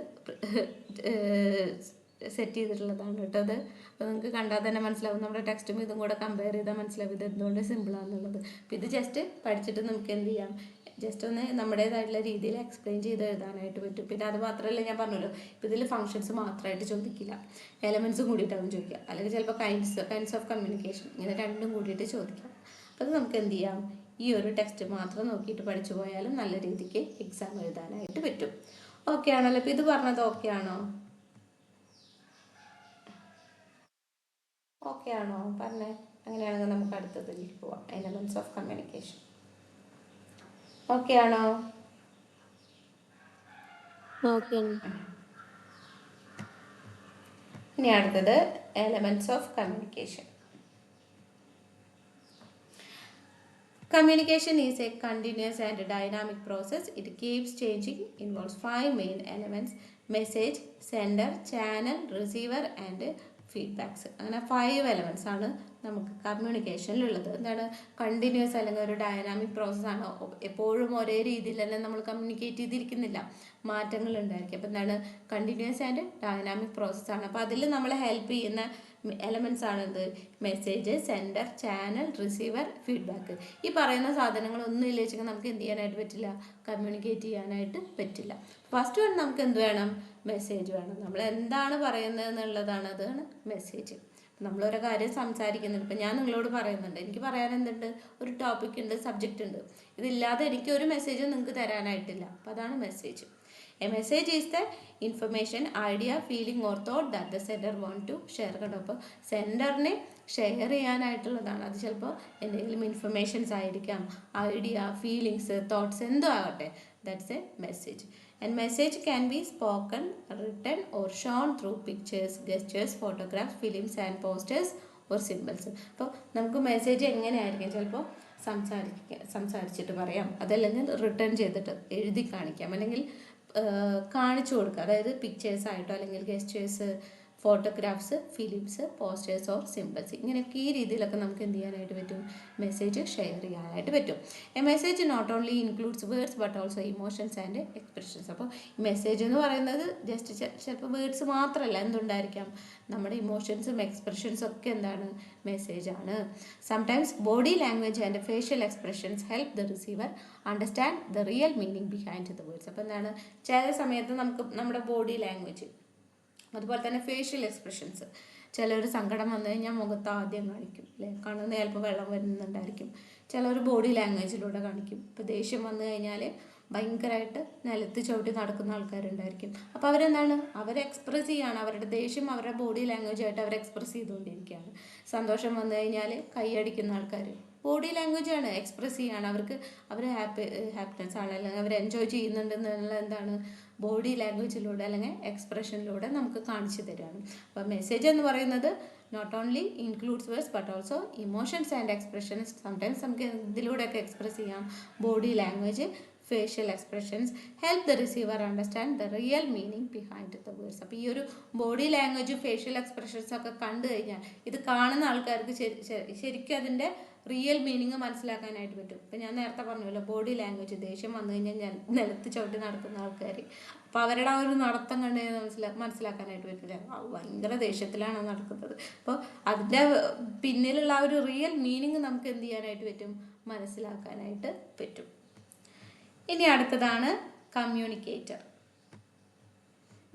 സെറ്റ് ചെയ്തിട്ടുള്ളതാണ് കേട്ടോ അത്. അപ്പോൾ നിങ്ങൾക്ക് കണ്ടാൽ തന്നെ മനസ്സിലാവും, നമ്മുടെ ടെക്സ്റ്റും ഇതും കൂടെ കമ്പയർ ചെയ്താൽ മനസ്സിലാവും ഇത് എന്തുകൊണ്ട് സിമ്പിളാണെന്നുള്ളത്. അപ്പോൾ ഇത് ജസ്റ്റ് പഠിച്ചിട്ട് നമുക്ക് എന്ത് ചെയ്യാം, ജസ്റ്റ് ഒന്ന് നമ്മുടേതായിട്ടുള്ള രീതിയിൽ എക്സ്പ്ലെയിൻ ചെയ്ത് എഴുതാനായിട്ട് പറ്റും. പിന്നെ അത് മാത്രമല്ല, ഞാൻ പറഞ്ഞല്ലോ, ഇപ്പോൾ ഇതിൽ ഫങ്ഷൻസ് മാത്രമായിട്ട് ചോദിക്കില്ല, എലമെൻസും കൂടിയിട്ടാവും ചോദിക്കുക. അല്ലെങ്കിൽ ചിലപ്പോൾ കൈൻഡ്സ് ഓഫ് കമ്മ്യൂണിക്കേഷൻ, ഇങ്ങനെ രണ്ടും കൂടിയിട്ട് ചോദിക്കാം. അപ്പോൾ അത് നമുക്ക് എന്ത് ചെയ്യാം, ഈ ഒരു ടെക്സ്റ്റ് മാത്രം നോക്കിയിട്ട് പഠിച്ചു പോയാലും നല്ല രീതിക്ക് എക്സാം എഴുതാനായിട്ട് പറ്റും. ഓക്കെ ആണല്ലോ? അപ്പോൾ ഇത് പറഞ്ഞത് ഓക്കെ ആണോ? ഓക്കെ ആണോ പറഞ്ഞേ? അങ്ങനെയാണെങ്കിൽ നമുക്ക് അടുത്തതിലേക്ക് പോവാം. Elements of communication. ഓക്കെ ആണോ? ഇനി അടുത്തത് elements of communication. Communication is a continuous and dynamic process. It keeps changing, involves 5 main elements: message, sender, channel, receiver and feedbacks. അങ്ങനെ 5 എലമെൻറ്റ്സ് ആണ് നമുക്ക് കമ്മ്യൂണിക്കേഷനിലുള്ളത്. എന്താണ്, കണ്ടിന്യൂസ് അല്ലെങ്കിൽ ഒരു ഡൈനാമിക് പ്രോസസ്സാണ്. എപ്പോഴും ഒരേ രീതിയിൽ തന്നെ നമ്മൾ കമ്മ്യൂണിക്കേറ്റ് ചെയ്തിരിക്കുന്നില്ല, മാറ്റങ്ങൾ ഉണ്ടായിരിക്കും. അപ്പോൾ എന്താണ്, കണ്ടിന്യൂസ് ആൻഡ് ഡൈനാമിക് പ്രോസസ്സാണ്. അപ്പോൾ അതിൽ നമ്മളെ ഹെൽപ്പ് ചെയ്യുന്ന എലമെൻറ്റ്സ് ആണെന്ത്, message, sender, channel, receiver, feedback. ഈ പറയുന്ന സാധനങ്ങളൊന്നും ഇല്ല വെച്ചാൽ നമുക്ക് എന്ത് ചെയ്യാനായിട്ട് പറ്റില്ല, കമ്മ്യൂണിക്കേറ്റ് ചെയ്യാനായിട്ട് പറ്റില്ല. ഫസ്റ്റ് വൺ നമുക്ക് എന്ത് വേണം, മെസ്സേജ് വേണം. നമ്മൾ എന്താണ് പറയുന്നത് എന്നുള്ളതാണ്, അതാണ് മെസ്സേജ്. നമ്മളൊരു കാര്യം സംസാരിക്കുന്നുണ്ട്, ഇപ്പം ഞാൻ നിങ്ങളോട് പറയുന്നുണ്ട്, എനിക്ക് പറയാൻ എന്തുണ്ട്, ഒരു ടോപ്പിക് ഉണ്ട്, സബ്ജക്റ്റ് ഉണ്ട്. ഇതില്ലാതെ എനിക്ക് ഒരു മെസ്സേജും നിങ്ങൾക്ക് തരാനായിട്ടില്ല. അപ്പോൾ അതാണ് message. A message is the information, idea, feeling or thought that the sender want to share. കണ്ടോ, അപ്പോൾ സെൻഡറിനെ ഷെയർ ചെയ്യാനായിട്ടുള്ളതാണ്. അത് ചിലപ്പോൾ എന്തെങ്കിലും ഇൻഫർമേഷൻസ് ആയിരിക്കാം, ഐഡിയ, ഫീലിങ്സ്, തോട്ട്സ്, എന്തോ ആകട്ടെ. That's a message. And message can be spoken, written or shown through pictures, gestures, photographs, films and posters or symbols. അപ്പോൾ നമുക്ക് മെസ്സേജ് എങ്ങനെയായിരിക്കും, ചിലപ്പോൾ സംസാരിച്ചിട്ട് പറയാം, അതല്ലെങ്കിൽ റിട്ടേൺ ചെയ്തിട്ട് എഴുതി കാണിക്കാം, അല്ലെങ്കിൽ കാണിച്ചു കൊടുക്കുക. അതായത് പിക്ചേഴ്സായിട്ടോ അല്ലെങ്കിൽ gestures, photographs, films, posters or symbols, ഇങ്ങനെയൊക്കെ ഈ രീതിയിലൊക്കെ നമുക്ക് എന്ത് ചെയ്യാനായിട്ട് പറ്റും, മെസ്സേജ് ഷെയർ ചെയ്യാനായിട്ട് പറ്റും. A message not only includes words but also emotions and expressions. അപ്പോൾ ഈ മെസ്സേജ് എന്ന് പറയുന്നത് ജസ്റ്റ് ചിലപ്പോൾ വേർഡ്സ് മാത്രമല്ല, എന്തുണ്ടായിരിക്കാം, നമ്മുടെ ഇമോഷൻസും എക്സ്പ്രഷൻസും ഒക്കെ എന്താണ്, മെസ്സേജാണ്. Sometimes body language and facial expressions help the receiver understand the real meaning behind the words. അപ്പോൾ എന്താണ്, ചില സമയത്ത് നമുക്ക് നമ്മുടെ ബോഡി ലാംഗ്വേജ്, അതുപോലെ തന്നെ ഫേഷ്യൽ എക്സ്പ്രഷൻസ്, ചിലർ സങ്കടം വന്നു കഴിഞ്ഞാൽ മുഖത്ത് ആദ്യം കാണിക്കും അല്ലേ, കണ്ണിന് ചിലപ്പോൾ വെള്ളം വരുന്നുണ്ടായിരിക്കും. ചിലർ ബോഡി ലാംഗ്വേജിലൂടെ കാണിക്കും. ഇപ്പോൾ ദേഷ്യം വന്നു കഴിഞ്ഞാൽ ഭയങ്കരമായിട്ട് നിലത്ത് ചവിട്ടി നടക്കുന്ന ആൾക്കാരുണ്ടായിരിക്കും. അപ്പോൾ അവരെന്താണ്, അവർ എക്സ്പ്രസ് ചെയ്യുകയാണ്, അവരുടെ ദേഷ്യം അവരുടെ ബോഡി ലാംഗ്വേജായിട്ട് അവർ എക്സ്പ്രസ് ചെയ്തുകൊണ്ടിരിക്കുകയാണ്. സന്തോഷം വന്നു കഴിഞ്ഞാൽ കൈയടിക്കുന്ന ആൾക്കാർ ബോഡി ലാംഗ്വേജാണ്, എക്സ്പ്രസ് ചെയ്യുകയാണ്, അവർ ഹാപ്പിനെസ് ആണ്, അല്ലെങ്കിൽ അവർ എൻജോയ് ചെയ്യുന്നുണ്ടെന്നുള്ള എന്താണ്, ബോഡി ലാംഗ്വേജിലൂടെ അല്ലെങ്കിൽ എക്സ്പ്രഷനിലൂടെ നമുക്ക് കാണിച്ചു തരികയാണ്. അപ്പോൾ മെസ്സേജ് എന്ന് പറയുന്നത് not only includes words but also emotions and expressions. Sometimes നമുക്ക് ഇതിലൂടെയൊക്കെ എക്സ്പ്രസ് ചെയ്യാം. Body language, facial expressions help the receiver understand the real meaning behind the words. അപ്പോൾ ഈ ഒരു ബോഡി ലാംഗ്വേജും ഫേഷ്യൽ എക്സ്പ്രഷൻസും ഒക്കെ കണ്ടു കഴിഞ്ഞാൽ ഇത് കാണുന്ന ആൾക്കാർക്ക് ശരിക്കും അതിൻ്റെ റിയൽ മീനിങ് മനസ്സിലാക്കാനായിട്ട് പറ്റും. ഇപ്പം ഞാൻ നേരത്തെ പറഞ്ഞല്ലോ, ബോഡി ലാംഗ്വേജ്, ദേഷ്യം വന്നു കഴിഞ്ഞാൽ നിലത്ത് ചവിട്ടി നടക്കുന്ന ആൾക്കാർ, അപ്പോൾ അവരുടെ ആ ഒരു നടത്തം കണ്ടു കഴിഞ്ഞാൽ മനസ്സിലാക്കാനായിട്ട് പറ്റില്ല, ഭയങ്കര ദേഷ്യത്തിലാണ് നടക്കുന്നത്. അപ്പോൾ അതിൻ്റെ പിന്നിലുള്ള ആ ഒരു റിയൽ മീനിങ് നമുക്ക് എന്ത് ചെയ്യാനായിട്ട് പറ്റും, മനസ്സിലാക്കാനായിട്ട് പറ്റും. ഇനി അടുത്തതാണ് കമ്മ്യൂണിക്കേറ്റർ.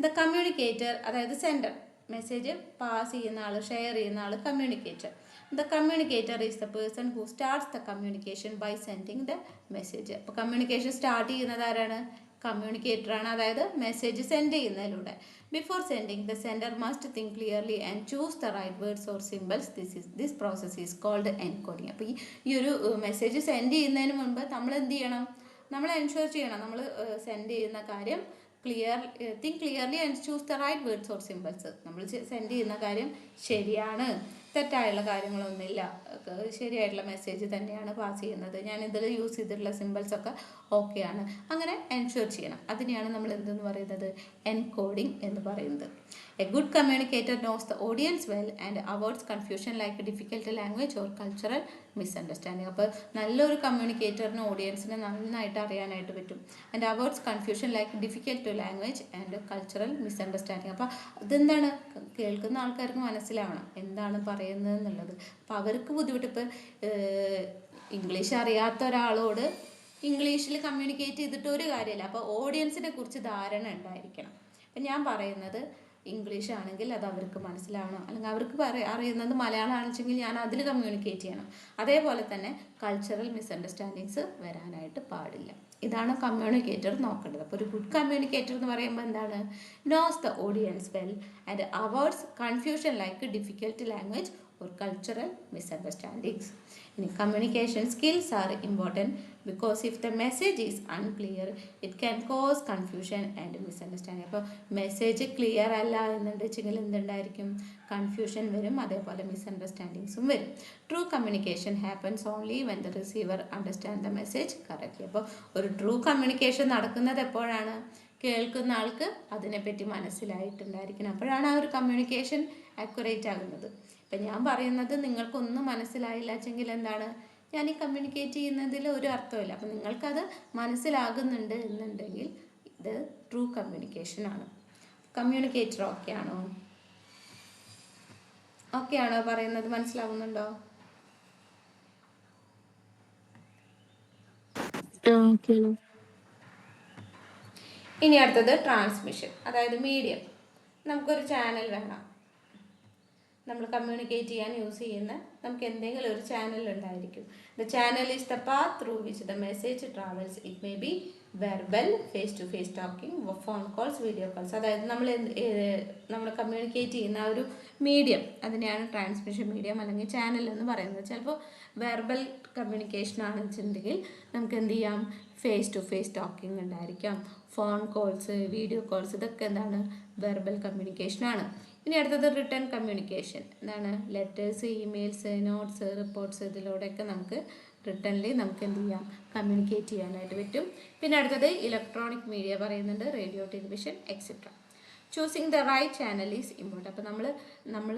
ദ കമ്മ്യൂണിക്കേറ്റർ, അതായത് സെൻഡർ, മെസ്സേജ് പാസ് ചെയ്യുന്ന ആൾ, ഷെയർ ചെയ്യുന്ന ആൾ communicator. The communicator is the person who starts the communication by sending the message. അപ്പോൾ കമ്മ്യൂണിക്കേഷൻ സ്റ്റാർട്ട് ചെയ്യുന്നത് ആരാണ്, കമ്മ്യൂണിക്കേറ്ററാണ്, അതായത് മെസ്സേജ് സെൻഡ് ചെയ്യുന്നതിലൂടെ. Before sending the sender must think clearly and choose the right words or symbols. This process is called encoding. അപ്പോൾ ഈ ഒരു message send ചെയ്യുന്നതിന് മുൻപ് നമ്മൾ എന്ത് ചെയ്യണം, നമ്മൾ എൻഷുർ ചെയ്യണം, നമ്മൾ സെൻഡ് ചെയ്യുന്ന കാര്യം think clearly and choose the right words or symbols. നമ്മൾ സെൻഡ് ചെയ്യുന്ന കാര്യം ശരിയാണ്, തെറ്റായുള്ള കാര്യങ്ങളൊന്നുമില്ല, ശരിയായിട്ടുള്ള മെസ്സേജ് തന്നെയാണ് പാസ് ചെയ്യുന്നത്, ഞാൻ ഇതിൽ യൂസ് ചെയ്തിട്ടുള്ള സിമ്പിൾസൊക്കെ ഓക്കെയാണ്, അങ്ങനെ എൻഷുർ ചെയ്യണം. അതിനെയാണ് നമ്മൾ എന്തെന്ന് പറയുന്നത്, എൻകോഡിങ് എന്ന് പറയുന്നത്. A good communicator knows the audience well and avoids confusion like difficult language or cultural misunderstanding. അപ്പോൾ നല്ലൊരു കമ്മ്യൂണിക്കേറ്ററിന് ഓഡിയൻസിനെ നന്നായിട്ട് അറിയാനായിട്ട് പറ്റും. And avoids confusion like difficult language and cultural misunderstanding. അപ്പോൾ അതെന്താണ്, കേൾക്കുന്ന ആൾക്കാർക്ക് മനസ്സിലാവണം എന്താണ് പറയുന്നത് എന്നുള്ളത്. അപ്പോൾ അവർക്ക് ബുദ്ധിമുട്ട്, ഇപ്പോൾ ഇംഗ്ലീഷ് അറിയാത്ത ഒരാളോട് ഇംഗ്ലീഷിൽ കമ്മ്യൂണിക്കേറ്റ് ചെയ്തിട്ട് ഒരു കാര്യമില്ല. അപ്പോൾ ഓഡിയൻസിനെ കുറിച്ച് ധാരണ ഉണ്ടായിരിക്കണം. അപ്പം ഞാൻ പറയുന്നത് ഇംഗ്ലീഷ് ആണെങ്കിൽ അത് അവർക്ക് മനസ്സിലാവണം, അല്ലെങ്കിൽ അവർക്ക് അറിയുന്നത് മലയാളം ആണെന്നുവെച്ചെങ്കിൽ ഞാൻ അതിൽ കമ്മ്യൂണിക്കേറ്റ് ചെയ്യണം. അതേപോലെ തന്നെ കൾച്ചറൽ മിസ്അണ്ടർസ്റ്റാൻഡിങ്സ് വരാനായിട്ട് പാടില്ല. ഇതാണ് കമ്മ്യൂണിക്കേറ്റർ നോക്കേണ്ടത്. അപ്പോൾ ഒരു ഗുഡ് കമ്മ്യൂണിക്കേറ്റർ എന്ന് പറയുമ്പോൾ എന്താണ്, knows the audience well and avoids confusion like difficult language or cultural misunderstandings. Communication skills are important because if the message is unclear, it can cause confusion and misunderstanding. അപ്പോൾ message clear അല്ല എന്നുണ്ടെങ്കിൽ എന്തുണ്ടായിരിക്കും, confusion വരും, അതേപോലെ മിസ്അണ്ടർസ്റ്റാൻഡിങ്സും വരും. True communication happens only when the receiver understand the message correctly. അപ്പോൾ ഒരു true communication നടക്കുന്നത് എപ്പോഴാണ്, കേൾക്കുന്ന ആൾക്ക് അതിനെപ്പറ്റി മനസ്സിലായിട്ടുണ്ടായിരിക്കണം, അപ്പോഴാണ് ആ ഒരു കമ്മ്യൂണിക്കേഷൻ ആക്യുറേറ്റ് ആകുന്നത്. ഇപ്പം ഞാൻ പറയുന്നത് നിങ്ങൾക്കൊന്നും മനസ്സിലായില്ല വെച്ചെങ്കിൽ എന്താണ്, ഞാൻ ഈ കമ്മ്യൂണിക്കേറ്റ് ചെയ്യുന്നതിൽ ഒരു അർത്ഥമില്ല. അപ്പം നിങ്ങൾക്കത് മനസ്സിലാകുന്നുണ്ട് എന്നുണ്ടെങ്കിൽ ഇത് ട്രൂ കമ്മ്യൂണിക്കേഷനാണ്. കമ്മ്യൂണിക്കേറ്റർ ഓക്കെ ആണോ, ഓക്കെ ആണോ പറയുന്നത്, മനസ്സിലാവുന്നുണ്ടോ? ഇനി അടുത്തത് ട്രാൻസ്മിഷൻ, അതായത് മീഡിയം. നമുക്കൊരു ചാനൽ വേണം, നമ്മൾ കമ്മ്യൂണിക്കേറ്റ് ചെയ്യാൻ യൂസ് ചെയ്യുന്ന നമുക്ക് എന്തെങ്കിലും ഒരു ചാനൽ ഉണ്ടായിരിക്കും. The channel is the path through which the message travels. It may be verbal, face to face talking, phone calls, video calls. അതായത് നമ്മൾ കമ്മ്യൂണിക്കേറ്റ് ചെയ്യുന്ന ആ ഒരു മീഡിയം, അതിനെയാണ് ട്രാൻസ്മിഷൻ മീഡിയം അല്ലെങ്കിൽ ചാനൽ എന്ന് പറയുന്നത്. ചിലപ്പോൾ വെർബൽ കമ്മ്യൂണിക്കേഷൻ ആണെന്ന് വെച്ചിട്ടുണ്ടെങ്കിൽ നമുക്ക് എന്ത് ചെയ്യാം, ഫേസ് ടു ഫേസ് ടോക്കിംഗ് ഉണ്ടായിരിക്കാം, ഫോൺ കോൾസ്, വീഡിയോ കോൾസ്, ഇതൊക്കെ എന്താണ്, വെർബൽ കമ്മ്യൂണിക്കേഷനാണ്. ഇനി അടുത്തത് റിട്ടേൺ കമ്മ്യൂണിക്കേഷൻ. എന്താണ്, ലെറ്റേഴ്സ്, ഇമെയിൽസ്, നോട്ട്സ്, റിപ്പോർട്ട്സ്, ഇതിലൂടെയൊക്കെ നമുക്ക് റിട്ടേണിൽ നമുക്ക് എന്ത് ചെയ്യാം, കമ്മ്യൂണിക്കേറ്റ് ചെയ്യാനായിട്ട് പറ്റും. പിന്നെ അടുത്തത് ഇലക്ട്രോണിക് മീഡിയ പറയുന്നുണ്ട്, radio, television etcetera. Choosing the right channel is important. അപ്പോൾ നമ്മൾ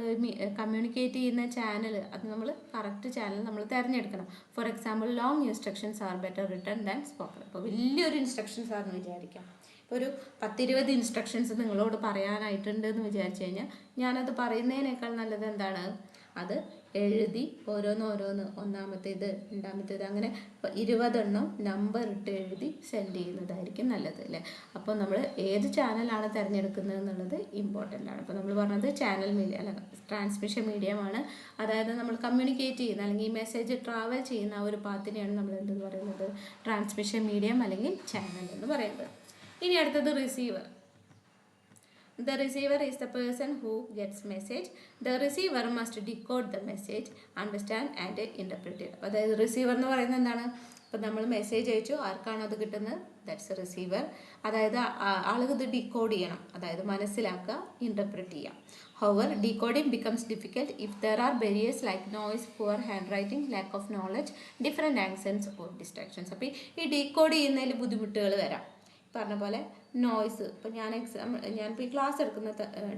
കമ്മ്യൂണിക്കേറ്റ് ചെയ്യുന്ന ചാനൽ അത് നമ്മൾ കറക്റ്റ് ചാനൽ നമ്മൾ തിരഞ്ഞെടുക്കണം. For example, long instructions R better return than spoken. അപ്പോൾ വലിയൊരു ഇൻസ്ട്രക്ഷൻസ് ആണെന്ന് വിചാരിക്കാം. ഇപ്പോൾ ഒരു 10-20 ഇൻസ്ട്രക്ഷൻസ് നിങ്ങളോട് പറയാനായിട്ടുണ്ട് എന്ന് വിചാരിച്ചു കഴിഞ്ഞാൽ ഞാനത് പറയുന്നതിനേക്കാൾ നല്ലത് എന്താണ്, അത് എഴുതി ഓരോന്ന് ഒന്നാമത്തേത്, രണ്ടാമത്തേത്, അങ്ങനെ 20 നമ്പർ ഇട്ട് എഴുതി സെൻഡ് ചെയ്യുന്നതായിരിക്കും നല്ലത് അല്ലേ. അപ്പോൾ നമ്മൾ ഏത് ചാനലാണ് തിരഞ്ഞെടുക്കുന്നത് എന്നുള്ളത് ഇമ്പോർട്ടൻ്റ് ആണ്. അപ്പോൾ നമ്മൾ പറഞ്ഞത് ചാനൽ മീഡിയ അല്ല, ട്രാൻസ്മിഷൻ മീഡിയമാണ്. അതായത് നമ്മൾ കമ്മ്യൂണിക്കേറ്റ് ചെയ്യുന്ന അല്ലെങ്കിൽ ഈ മെസ്സേജ് ട്രാവൽ ചെയ്യുന്ന ആ ഒരു പാത്തിനെയാണ് നമ്മൾ എന്തെന്ന് പറയുന്നത്, ട്രാൻസ്മിഷൻ മീഡിയം അല്ലെങ്കിൽ ചാനൽ എന്ന് പറയുന്നത്. ഇനി അടുത്തത് receiver. The receiver is the person who gets message. The receiver must decode the message, understand and interpret it. അതായത് റിസീവർ എന്ന് പറയുന്നത് എന്താണ്, ഇപ്പം നമ്മൾ മെസ്സേജ് അയച്ചു, ആർക്കാണോ അത് കിട്ടുന്നത്, ദാറ്റ്സ് എ റിസീവർ. അതായത് ആൾക്ക് ഇത് ഡീകോഡ് ചെയ്യണം, അതായത് മനസ്സിലാക്കുക, ഇൻ്റർപ്രറ്റ് ചെയ്യാം. However, decoding becomes difficult if there are barriers like noise, poor handwriting, lack of knowledge, different accents or distractions. അപ്പോൾ ഈ ഡീകോഡ് ചെയ്യുന്നതിൽ ബുദ്ധിമുട്ടുകൾ വരാം. പറഞ്ഞ പോലെ നോയ്സ്, ഇപ്പോൾ ഞാനിപ്പോൾ ഈ ക്ലാസ് എടുക്കുന്ന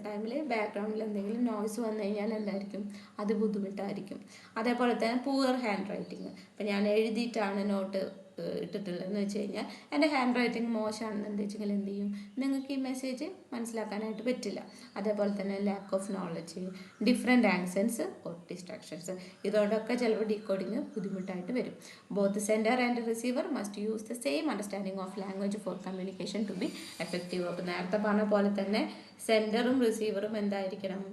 ടൈമിൽ ബാക്ക്ഗ്രൗണ്ടിൽ എന്തെങ്കിലും നോയ്സ് വന്നു കഴിഞ്ഞാൽ എന്തായിരിക്കും, അത് ബുദ്ധിമുട്ടായിരിക്കും. അതേപോലെ തന്നെ പൂവർ ഹാൻഡ് റൈറ്റിങ്, ഇപ്പോൾ ഞാൻ എഴുതിയിട്ടാണ് നോട്ട് ഇട്ടിട്ടുള്ളതെന്ന് വെച്ച് കഴിഞ്ഞാൽ എൻ്റെ ഹാൻഡ് റൈറ്റിംഗ് മോശമാണെന്ന് വെച്ചെങ്കിൽ എന്ത് ചെയ്യും, നിങ്ങൾക്ക് ഈ മെസ്സേജ് മനസ്സിലാക്കാനായിട്ട് പറ്റില്ല. അതേപോലെ തന്നെ lack of knowledge, different accents or distractions, ഇതോടൊക്കെ ചിലപ്പോൾ ഡീകോഡിങ് ബുദ്ധിമുട്ടായിട്ട് വരും. Both sender and receiver must use the same understanding of language for communication to be effective. അപ്പോൾ നേരത്തെ പറഞ്ഞ പോലെ തന്നെ സെൻഡറും റിസീവറും എന്തായിരിക്കണം,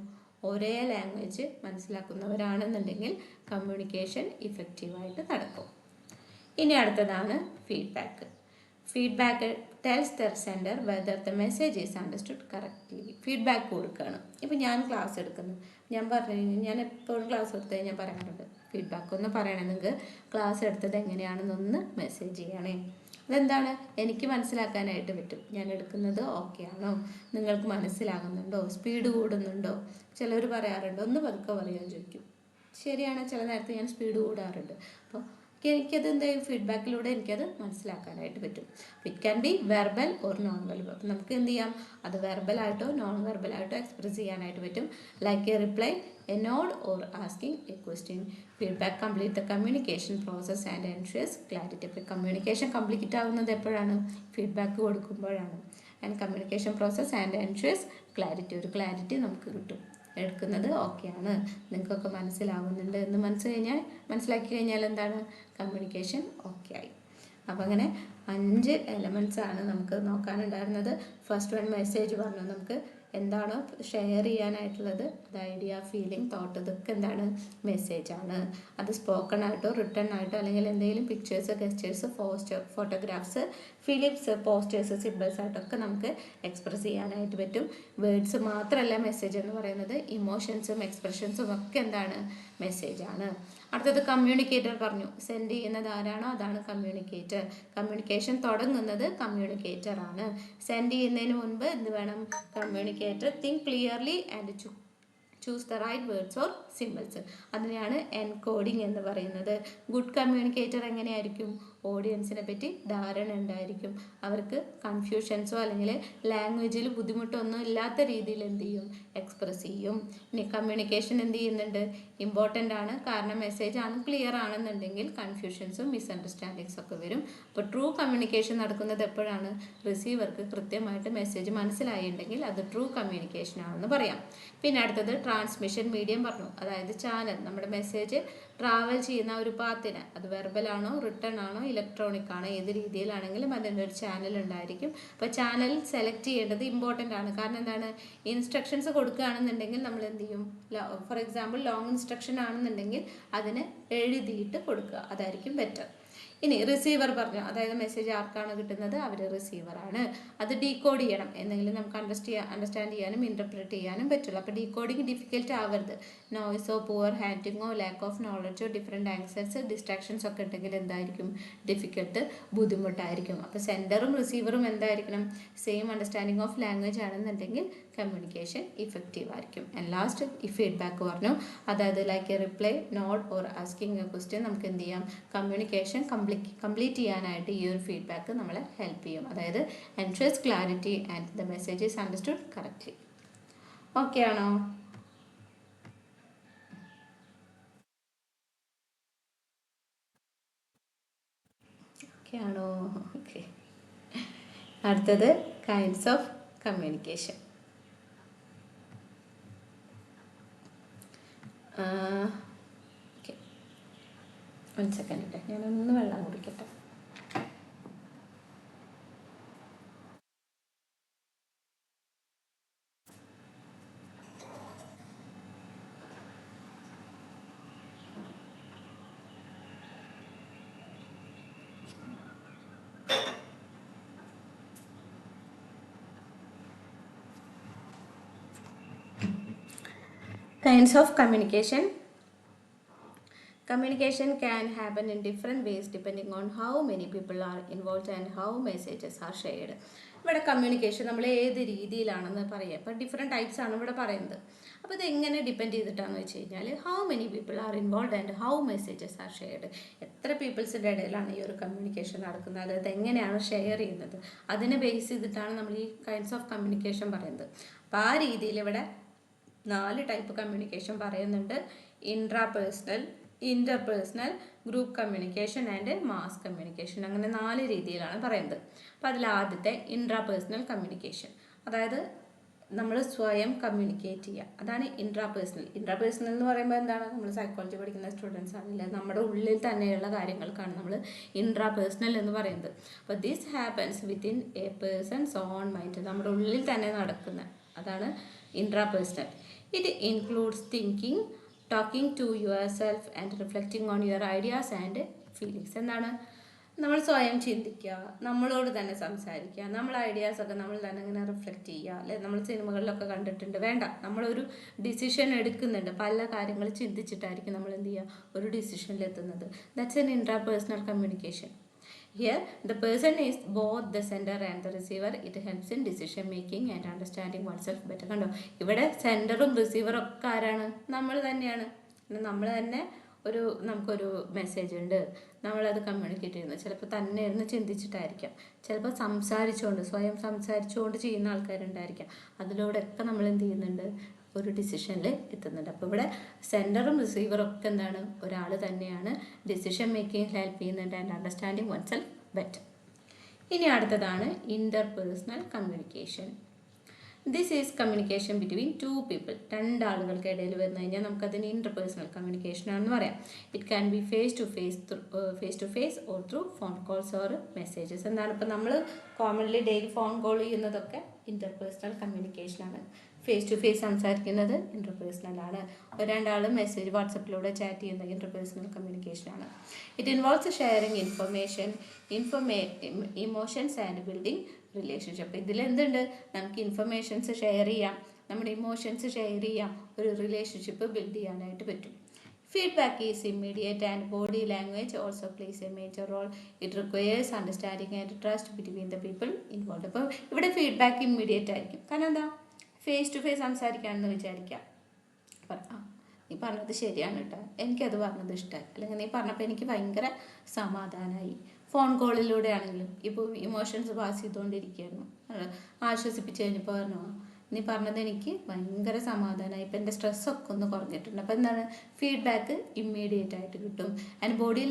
ഒരേ ലാംഗ്വേജ് മനസ്സിലാക്കുന്നവരാണെന്നുണ്ടെങ്കിൽ കമ്മ്യൂണിക്കേഷൻ ഇഫക്റ്റീവായിട്ട് നടക്കും. ഇനി അടുത്തതാണ് feedback. Feedback tells the sender whether the message is understood correctly. Feedback കൊടുക്കുകയാണ്. ഇപ്പോൾ ഞാൻ ക്ലാസ് എടുക്കുന്നു, ഞാൻ ഞാൻ എപ്പോഴും ക്ലാസ് എടുത്ത് കഴിഞ്ഞാൽ പറയാറുണ്ട്, ഫീഡ്ബാക്ക് ഒന്ന് പറയണേ, നിങ്ങൾക്ക് ക്ലാസ് എടുത്തത് എങ്ങനെയാണെന്നൊന്ന് മെസ്സേജ് ചെയ്യണേ. അതെന്താണ്, എനിക്ക് മനസ്സിലാക്കാനായിട്ട് പറ്റും, ഞാൻ എടുക്കുന്നത് ഓക്കെ ആണോ, നിങ്ങൾക്ക് മനസ്സിലാകുന്നുണ്ടോ, സ്പീഡ് കൂടുന്നുണ്ടോ. ചിലർ പറയാറുണ്ട് ഒന്ന് പതുക്കെ പറയാൻ ചോദിക്കും. ശരിയാണ്, ചില നേരത്തെ ഞാൻ സ്പീഡ് കൂടാറുണ്ട്. അപ്പോൾ എനിക്കത് എന്തായാലും ഫീഡ്ബാക്കിലൂടെ എനിക്കത് മനസ്സിലാക്കാനായിട്ട് പറ്റും. It can B verbal or non verbal. അപ്പം നമുക്ക് എന്ത് ചെയ്യാം, അത് വെർബലായിട്ടോ നോൺ വെർബലായിട്ടോ എക്സ്പ്രസ് ചെയ്യാനായിട്ട് പറ്റും. Like a reply, a nod or asking a question. Feedback complete the communication process and ensures clarity. അപ്പോൾ കമ്മ്യൂണിക്കേഷൻ കംപ്ലീറ്റ് ആവുന്നത് എപ്പോഴാണ്, ഫീഡ്ബാക്ക് കൊടുക്കുമ്പോഴാണ്. And communication process and ensures clarity, ഒരു ക്ലാരിറ്റി നമുക്ക് കിട്ടും, എടുക്കുന്നത് ഓക്കെയാണ്, നിങ്ങൾക്കൊക്കെ മനസ്സിലാവുന്നുണ്ട് എന്ന് മനസ്സിലാക്കി കഴിഞ്ഞാൽ എന്താണ്, കമ്മ്യൂണിക്കേഷൻ ഓക്കെ ആയി. അപ്പോൾ അങ്ങനെ 5 എലമെൻറ്റ്സ് ആണ് നമുക്ക് നോക്കാനുണ്ടായിരുന്നത്. ഫസ്റ്റ് വൺ മെസ്സേജ് പറഞ്ഞു, നമുക്ക് എന്താണോ ഷെയർ ചെയ്യാനായിട്ടുള്ളത്, അത് ഐഡിയ, ഫീലിംഗ്, തോട്ട്, ഇതൊക്കെ എന്താണ്, മെസ്സേജാണ്. അത് സ്പോക്കൺ ആയിട്ടോ റിട്ടൺ ആയിട്ടോ അല്ലെങ്കിൽ എന്തെങ്കിലും pictures, gestures, photographs, films, posters, symbols ആയിട്ടൊക്കെ നമുക്ക് എക്സ്പ്രസ് ചെയ്യാനായിട്ട് പറ്റും. വേർഡ്സ് മാത്രമല്ല മെസ്സേജ് എന്ന് പറയുന്നത്, ഇമോഷൻസും എക്സ്പ്രഷൻസും ഒക്കെ എന്താണ്, മെസ്സേജാണ്. അടുത്തത് കമ്മ്യൂണിക്കേറ്റർ പറഞ്ഞു, സെൻഡ് ചെയ്യുന്നത് ആരാണോ അതാണ് കമ്മ്യൂണിക്കേറ്റർ. കമ്മ്യൂണിക്കേഷൻ തുടങ്ങുന്നത് കമ്മ്യൂണിക്കേറ്റർ ആണ്. സെൻഡ് ചെയ്യുന്നതിന് മുൻപ് എന്ത് വേണം, communicator think clearly and choose the right words or symbols. അതിനെയാണ് എൻകോഡിങ് എന്ന് പറയുന്നത്. ഗുഡ് കമ്മ്യൂണിക്കേറ്റർ എങ്ങനെയായിരിക്കും, ഓഡിയൻസിനെ പറ്റി ധാരണ ഉണ്ടായിരിക്കും, അവർക്ക് കൺഫ്യൂഷൻസോ അല്ലെങ്കിൽ ലാംഗ്വേജിൽ ബുദ്ധിമുട്ടൊന്നും ഇല്ലാത്ത രീതിയിൽ എന്ത് ചെയ്യും, എക്സ്പ്രസ് ചെയ്യും. ഇനി കമ്മ്യൂണിക്കേഷൻ എന്ത് ചെയ്യുന്നുണ്ട്, ഇമ്പോർട്ടൻ്റ് ആണ്. കാരണം മെസ്സേജ് ആണ് ക്ലിയർ ആണെന്നുണ്ടെങ്കിൽ കൺഫ്യൂഷൻസും മിസ്അണ്ടർസ്റ്റാൻഡിങ്സും ഒക്കെ വരും. അപ്പോൾ ട്രൂ കമ്മ്യൂണിക്കേഷൻ നടക്കുന്നത് എപ്പോഴാണ്, റിസീവർക്ക് കൃത്യമായിട്ട് മെസ്സേജ് മനസ്സിലായിട്ടുണ്ടെങ്കിൽ അത് ട്രൂ കമ്മ്യൂണിക്കേഷൻ ആണെന്ന് പറയാം. പിന്നെ അടുത്തത് ട്രാൻസ്മിഷൻ മീഡിയം പറഞ്ഞു, അതായത് ചാനൽ, നമ്മുടെ മെസ്സേജ് ട്രാവൽ ചെയ്യുന്ന ഒരു പാത്തിന്, അത് വെർബലാണോ റിട്ടൺ ആണോ ഇലക്ട്രോണിക് ആണോ ഏത് രീതിയിലാണെങ്കിലും അതിൻ്റെ ഒരു ചാനൽ ഉണ്ടായിരിക്കും. അപ്പോൾ ചാനൽ സെലക്ട് ചെയ്യേണ്ടത് ഇമ്പോർട്ടൻ്റ് ആണ്. കാരണം എന്താണ്, ഇൻസ്ട്രക്ഷൻസ് കൊടുക്കുകയാണെന്നുണ്ടെങ്കിൽ നമ്മൾ എന്ത് ചെയ്യും, ഫോർ എക്സാമ്പിൾ ലോങ് ഇൻസ്ട്രക്ഷൻ ആണെന്നുണ്ടെങ്കിൽ അതിന് എഴുതിയിട്ട് കൊടുക്കുക, അതായിരിക്കും ബെറ്റർ. ഇനി റിസീവർ പറഞ്ഞു, അതായത് മെസ്സേജ് ആർക്കാണ് കിട്ടുന്നത്, അവർ റിസീവറാണ്. അത് ഡീകോഡ് ചെയ്യണം, എന്നെങ്കിലും നമുക്ക് അണ്ടർസ്റ്റാൻഡ് ചെയ്യാനും ഇൻ്റർപ്രറ്റ് ചെയ്യാനും പറ്റുള്ളൂ. അപ്പോൾ ഡീകോഡിങ് ഡിഫിക്കൽട്ട് ആവരുത്. നോയ്സോ പുവർ ഹാൻഡിങ്ങോ ലാക്ക് ഓഫ് നോളജോ ഡിഫറെൻറ്റ് ആക്സസ് ഡിസ്ട്രാക്ഷൻസ് ഒക്കെ ഉണ്ടെങ്കിൽ എന്തായിരിക്കും, ഡിഫിക്കൽട്ട്, ബുദ്ധിമുട്ടായിരിക്കും. അപ്പോൾ സെൻഡറും റിസീവറും എന്തായിരിക്കണം, സെയിം അണ്ടർസ്റ്റാൻഡിങ് ഓഫ് ലാംഗ്വേജ് ആണെന്നുണ്ടെങ്കിൽ കമ്മ്യൂണിക്കേഷൻ ഇഫക്റ്റീവ് ആയിരിക്കും. ആൻഡ് ലാസ്റ്റ് ഈ ഫീഡ്ബാക്ക് പറഞ്ഞു, അതായത് like a reply, nod or asking a question, നമുക്ക് എന്ത് ചെയ്യാം, കമ്മ്യൂണിക്കേഷൻ കംപ്ലീറ്റ് ചെയ്യാനായിട്ട് ഈ ഒരു ഫീഡ്ബാക്ക് നമ്മളെ ഹെൽപ്പ് ചെയ്യും. അതായത് ensures clarity and the message is understood correctly. Okay ആണോ? ഓക്കെ ആണോ? ഓക്കെ. അടുത്തത് kinds of communication. Okay, 1 second, ഞാനൊന്ന് വെള്ളം കുടിക്കട്ടെ. Kinds of communication. Communication can happen in different ways depending on how many people are involved and how messages are shared. ഇവിടെ communication നമ്മൾ ഏത് രീതിയിലാണെന്ന് പറയാം. ഇപ്പോൾ ഡിഫറെൻറ്റ് ടൈപ്സ് ആണ് ഇവിടെ പറയുന്നത്. അപ്പോൾ ഇത് എങ്ങനെ ഡിപ്പെൻഡ് ചെയ്തിട്ടാണെന്ന് വെച്ച് കഴിഞ്ഞാൽ how many people are involve and how messages R shared. എത്ര പീപ്പിൾസിൻ്റെ ഇടയിലാണ് ഈ ഒരു കമ്മ്യൂണിക്കേഷൻ നടക്കുന്നത്, അതായത് എങ്ങനെയാണ് ഷെയർ ചെയ്യുന്നത്, അതിനെ ബേസ് ചെയ്തിട്ടാണ് നമ്മൾ ഈ കൈൻഡ്സ് ഓഫ് കമ്മ്യൂണിക്കേഷൻ പറയുന്നത്. അപ്പോൾ ആ രീതിയിൽ ഇവിടെ 4 ടൈപ്പ് കമ്മ്യൂണിക്കേഷൻ പറയുന്നുണ്ട്. Intrapersonal, interpersonal, group communication and mass communication. അങ്ങനെ 4 രീതിയിലാണ് പറയുന്നത്. അപ്പോൾ അതിൽ ആദ്യത്തെ ഇൻട്രാപേഴ്സണൽ കമ്മ്യൂണിക്കേഷൻ, അതായത് നമ്മൾ സ്വയം കമ്മ്യൂണിക്കേറ്റ് ചെയ്യുക, അതാണ് ഇൻട്രാപേഴ്സണൽ. ഇൻട്രാപേഴ്സണൽ എന്ന് പറയുമ്പോൾ എന്താണ്, നമ്മൾ സൈക്കോളജി പഠിക്കുന്ന സ്റ്റുഡൻസ് ആണല്ലേ, നമ്മുടെ ഉള്ളിൽ തന്നെയുള്ള കാര്യങ്ങൾക്കാണ് നമ്മൾ ഇൻട്രാപേഴ്സണൽ എന്ന് പറയുന്നത്. അപ്പോൾ this happens within a person's own mind, നമ്മുടെ ഉള്ളിൽ തന്നെ നടക്കുന്ന, അതാണ് intrapersonal. It includes thinking, talking to yourself and reflecting on your ideas and feelings. എന്താണ്, നമ്മൾ സ്വയം ചിന്തിക്കുക, നമ്മളോട് തന്നെ സംസാരിക്കുക, നമ്മൾ ഐഡിയാസൊക്കെ നമ്മൾ തന്നെ ഇങ്ങനെ റിഫ്ലക്റ്റ് ചെയ്യുക, അല്ലെ, നമ്മൾ സിനിമകളിലൊക്കെ കണ്ടിട്ടുണ്ട്. വേണ്ട, നമ്മളൊരു ഡിസിഷൻ എടുക്കുന്നുണ്ട്, പല കാര്യങ്ങൾ ചിന്തിച്ചിട്ടായിരിക്കും നമ്മൾ എന്ത് ചെയ്യുക, ഒരു ഡിസിഷനിലെത്തുന്നത്. That's an intrapersonal communication. Here, the person is both the sender and the receiver. It helps in decision making and understanding oneself better. കണ്ടോ, ഇവിടെ സെൻഡറും റിസീവറും ഒക്കെ ആരാണ്, നമ്മൾ തന്നെയാണ്. നമ്മൾ തന്നെ നമുക്കൊരു മെസ്സേജ് ഉണ്ട്, നമ്മളത് കമ്മ്യൂണിക്കേറ്റ് ചെയ്യുന്നത് ചിലപ്പോൾ തന്നെ ഇരുന്ന് ചിന്തിച്ചിട്ടായിരിക്കാം, ചിലപ്പോൾ സ്വയം സംസാരിച്ചുകൊണ്ട് ചെയ്യുന്ന ആൾക്കാരുണ്ടായിരിക്കാം. അതിലൂടെയൊക്കെ നമ്മൾ എന്ത് ചെയ്യുന്നുണ്ട്, ഒരു ഡിസിഷനിൽ എത്തുന്നുണ്ട്. അപ്പോൾ ഇവിടെ സെൻഡറും റിസീവറും ഒക്കെ എന്താണ്, ഒരാൾ തന്നെയാണ്. ഡിസിഷൻ മേക്കിംഗ് ഹെൽപ്പ് ചെയ്യുന്നുണ്ട് and understanding oneself better. ഇനി അടുത്തതാണ് interpersonal communication. This is communication between 2 people. 2 ആളുകൾക്ക് ഇടയിൽ വന്നു കഴിഞ്ഞാൽ നമുക്കതിന് ഇന്റർപേഴ്സണൽ കമ്മ്യൂണിക്കേഷൻ ആണെന്ന് പറയാം. It can be face to face or through phone calls or messages. എന്താണ്, ഇപ്പോൾ നമ്മൾ കോമൺലി ഡെയിലി ഫോൺ കോൾ ചെയ്യുന്നതൊക്കെ ഇന്റർപേഴ്സണൽ കമ്മ്യൂണിക്കേഷനാണ്. ഫേസ് ടു ഫേസ് സംസാരിക്കുന്നത് ഇന്റർപേഴ്സണലാണ്. 2 ആൾ മെസ്സേജ് വാട്സപ്പിലൂടെ ചാറ്റ് ചെയ്യുന്നത് ഇന്റർപേഴ്സണൽ കമ്മ്യൂണിക്കേഷനാണ്. It involves sharing information, emotions and building relationship. ഇതിലെന്തുണ്ട്, നമുക്ക് ഇൻഫർമേഷൻസ് ഷെയർ ചെയ്യാം, നമ്മുടെ ഇമോഷൻസ് ഷെയർ ചെയ്യാം, ഒരു റിലേഷൻഷിപ്പ് ബിൽഡ് ചെയ്യാനായിട്ട് പറ്റും. Feedback is immediate and body language also plays a major role. It requires understanding and trust between the people involve. അപ്പോൾ ഇവിടെ ഫീഡ്ബാക്ക് ഇമ്മീഡിയറ്റ് ആയിരിക്കും. കാരണം എന്താ, ഫേസ് ടു ഫേസ് സംസാരിക്കുകയാണെന്ന് വിചാരിക്കാം, നീ പറഞ്ഞത് ശരിയാണ് കേട്ടോ, എനിക്കത് പറഞ്ഞത് ഇഷ്ടമായി, അല്ലെങ്കിൽ നീ പറഞ്ഞപ്പോൾ എനിക്ക് ഭയങ്കര സമാധാനമായി. ഫോൺ കോളിലൂടെ ആണെങ്കിലും ഇപ്പോൾ ഇമോഷൻസ് പാസ് ചെയ്തുകൊണ്ടിരിക്കുകയായിരുന്നു, ആശ്വസിപ്പിച്ച് കഴിഞ്ഞപ്പോൾ പറഞ്ഞു, നീ പറഞ്ഞത് എനിക്ക് ഭയങ്കര സമാധാനമായി, ഇപ്പം എൻ്റെ സ്ട്രെസ്സൊക്കെ ഒന്ന് കുറഞ്ഞിട്ടുണ്ട്. അപ്പോൾ എന്താണ്, ഫീഡ്ബാക്ക് ഇമ്മീഡിയറ്റ് ആയിട്ട് കിട്ടും. And body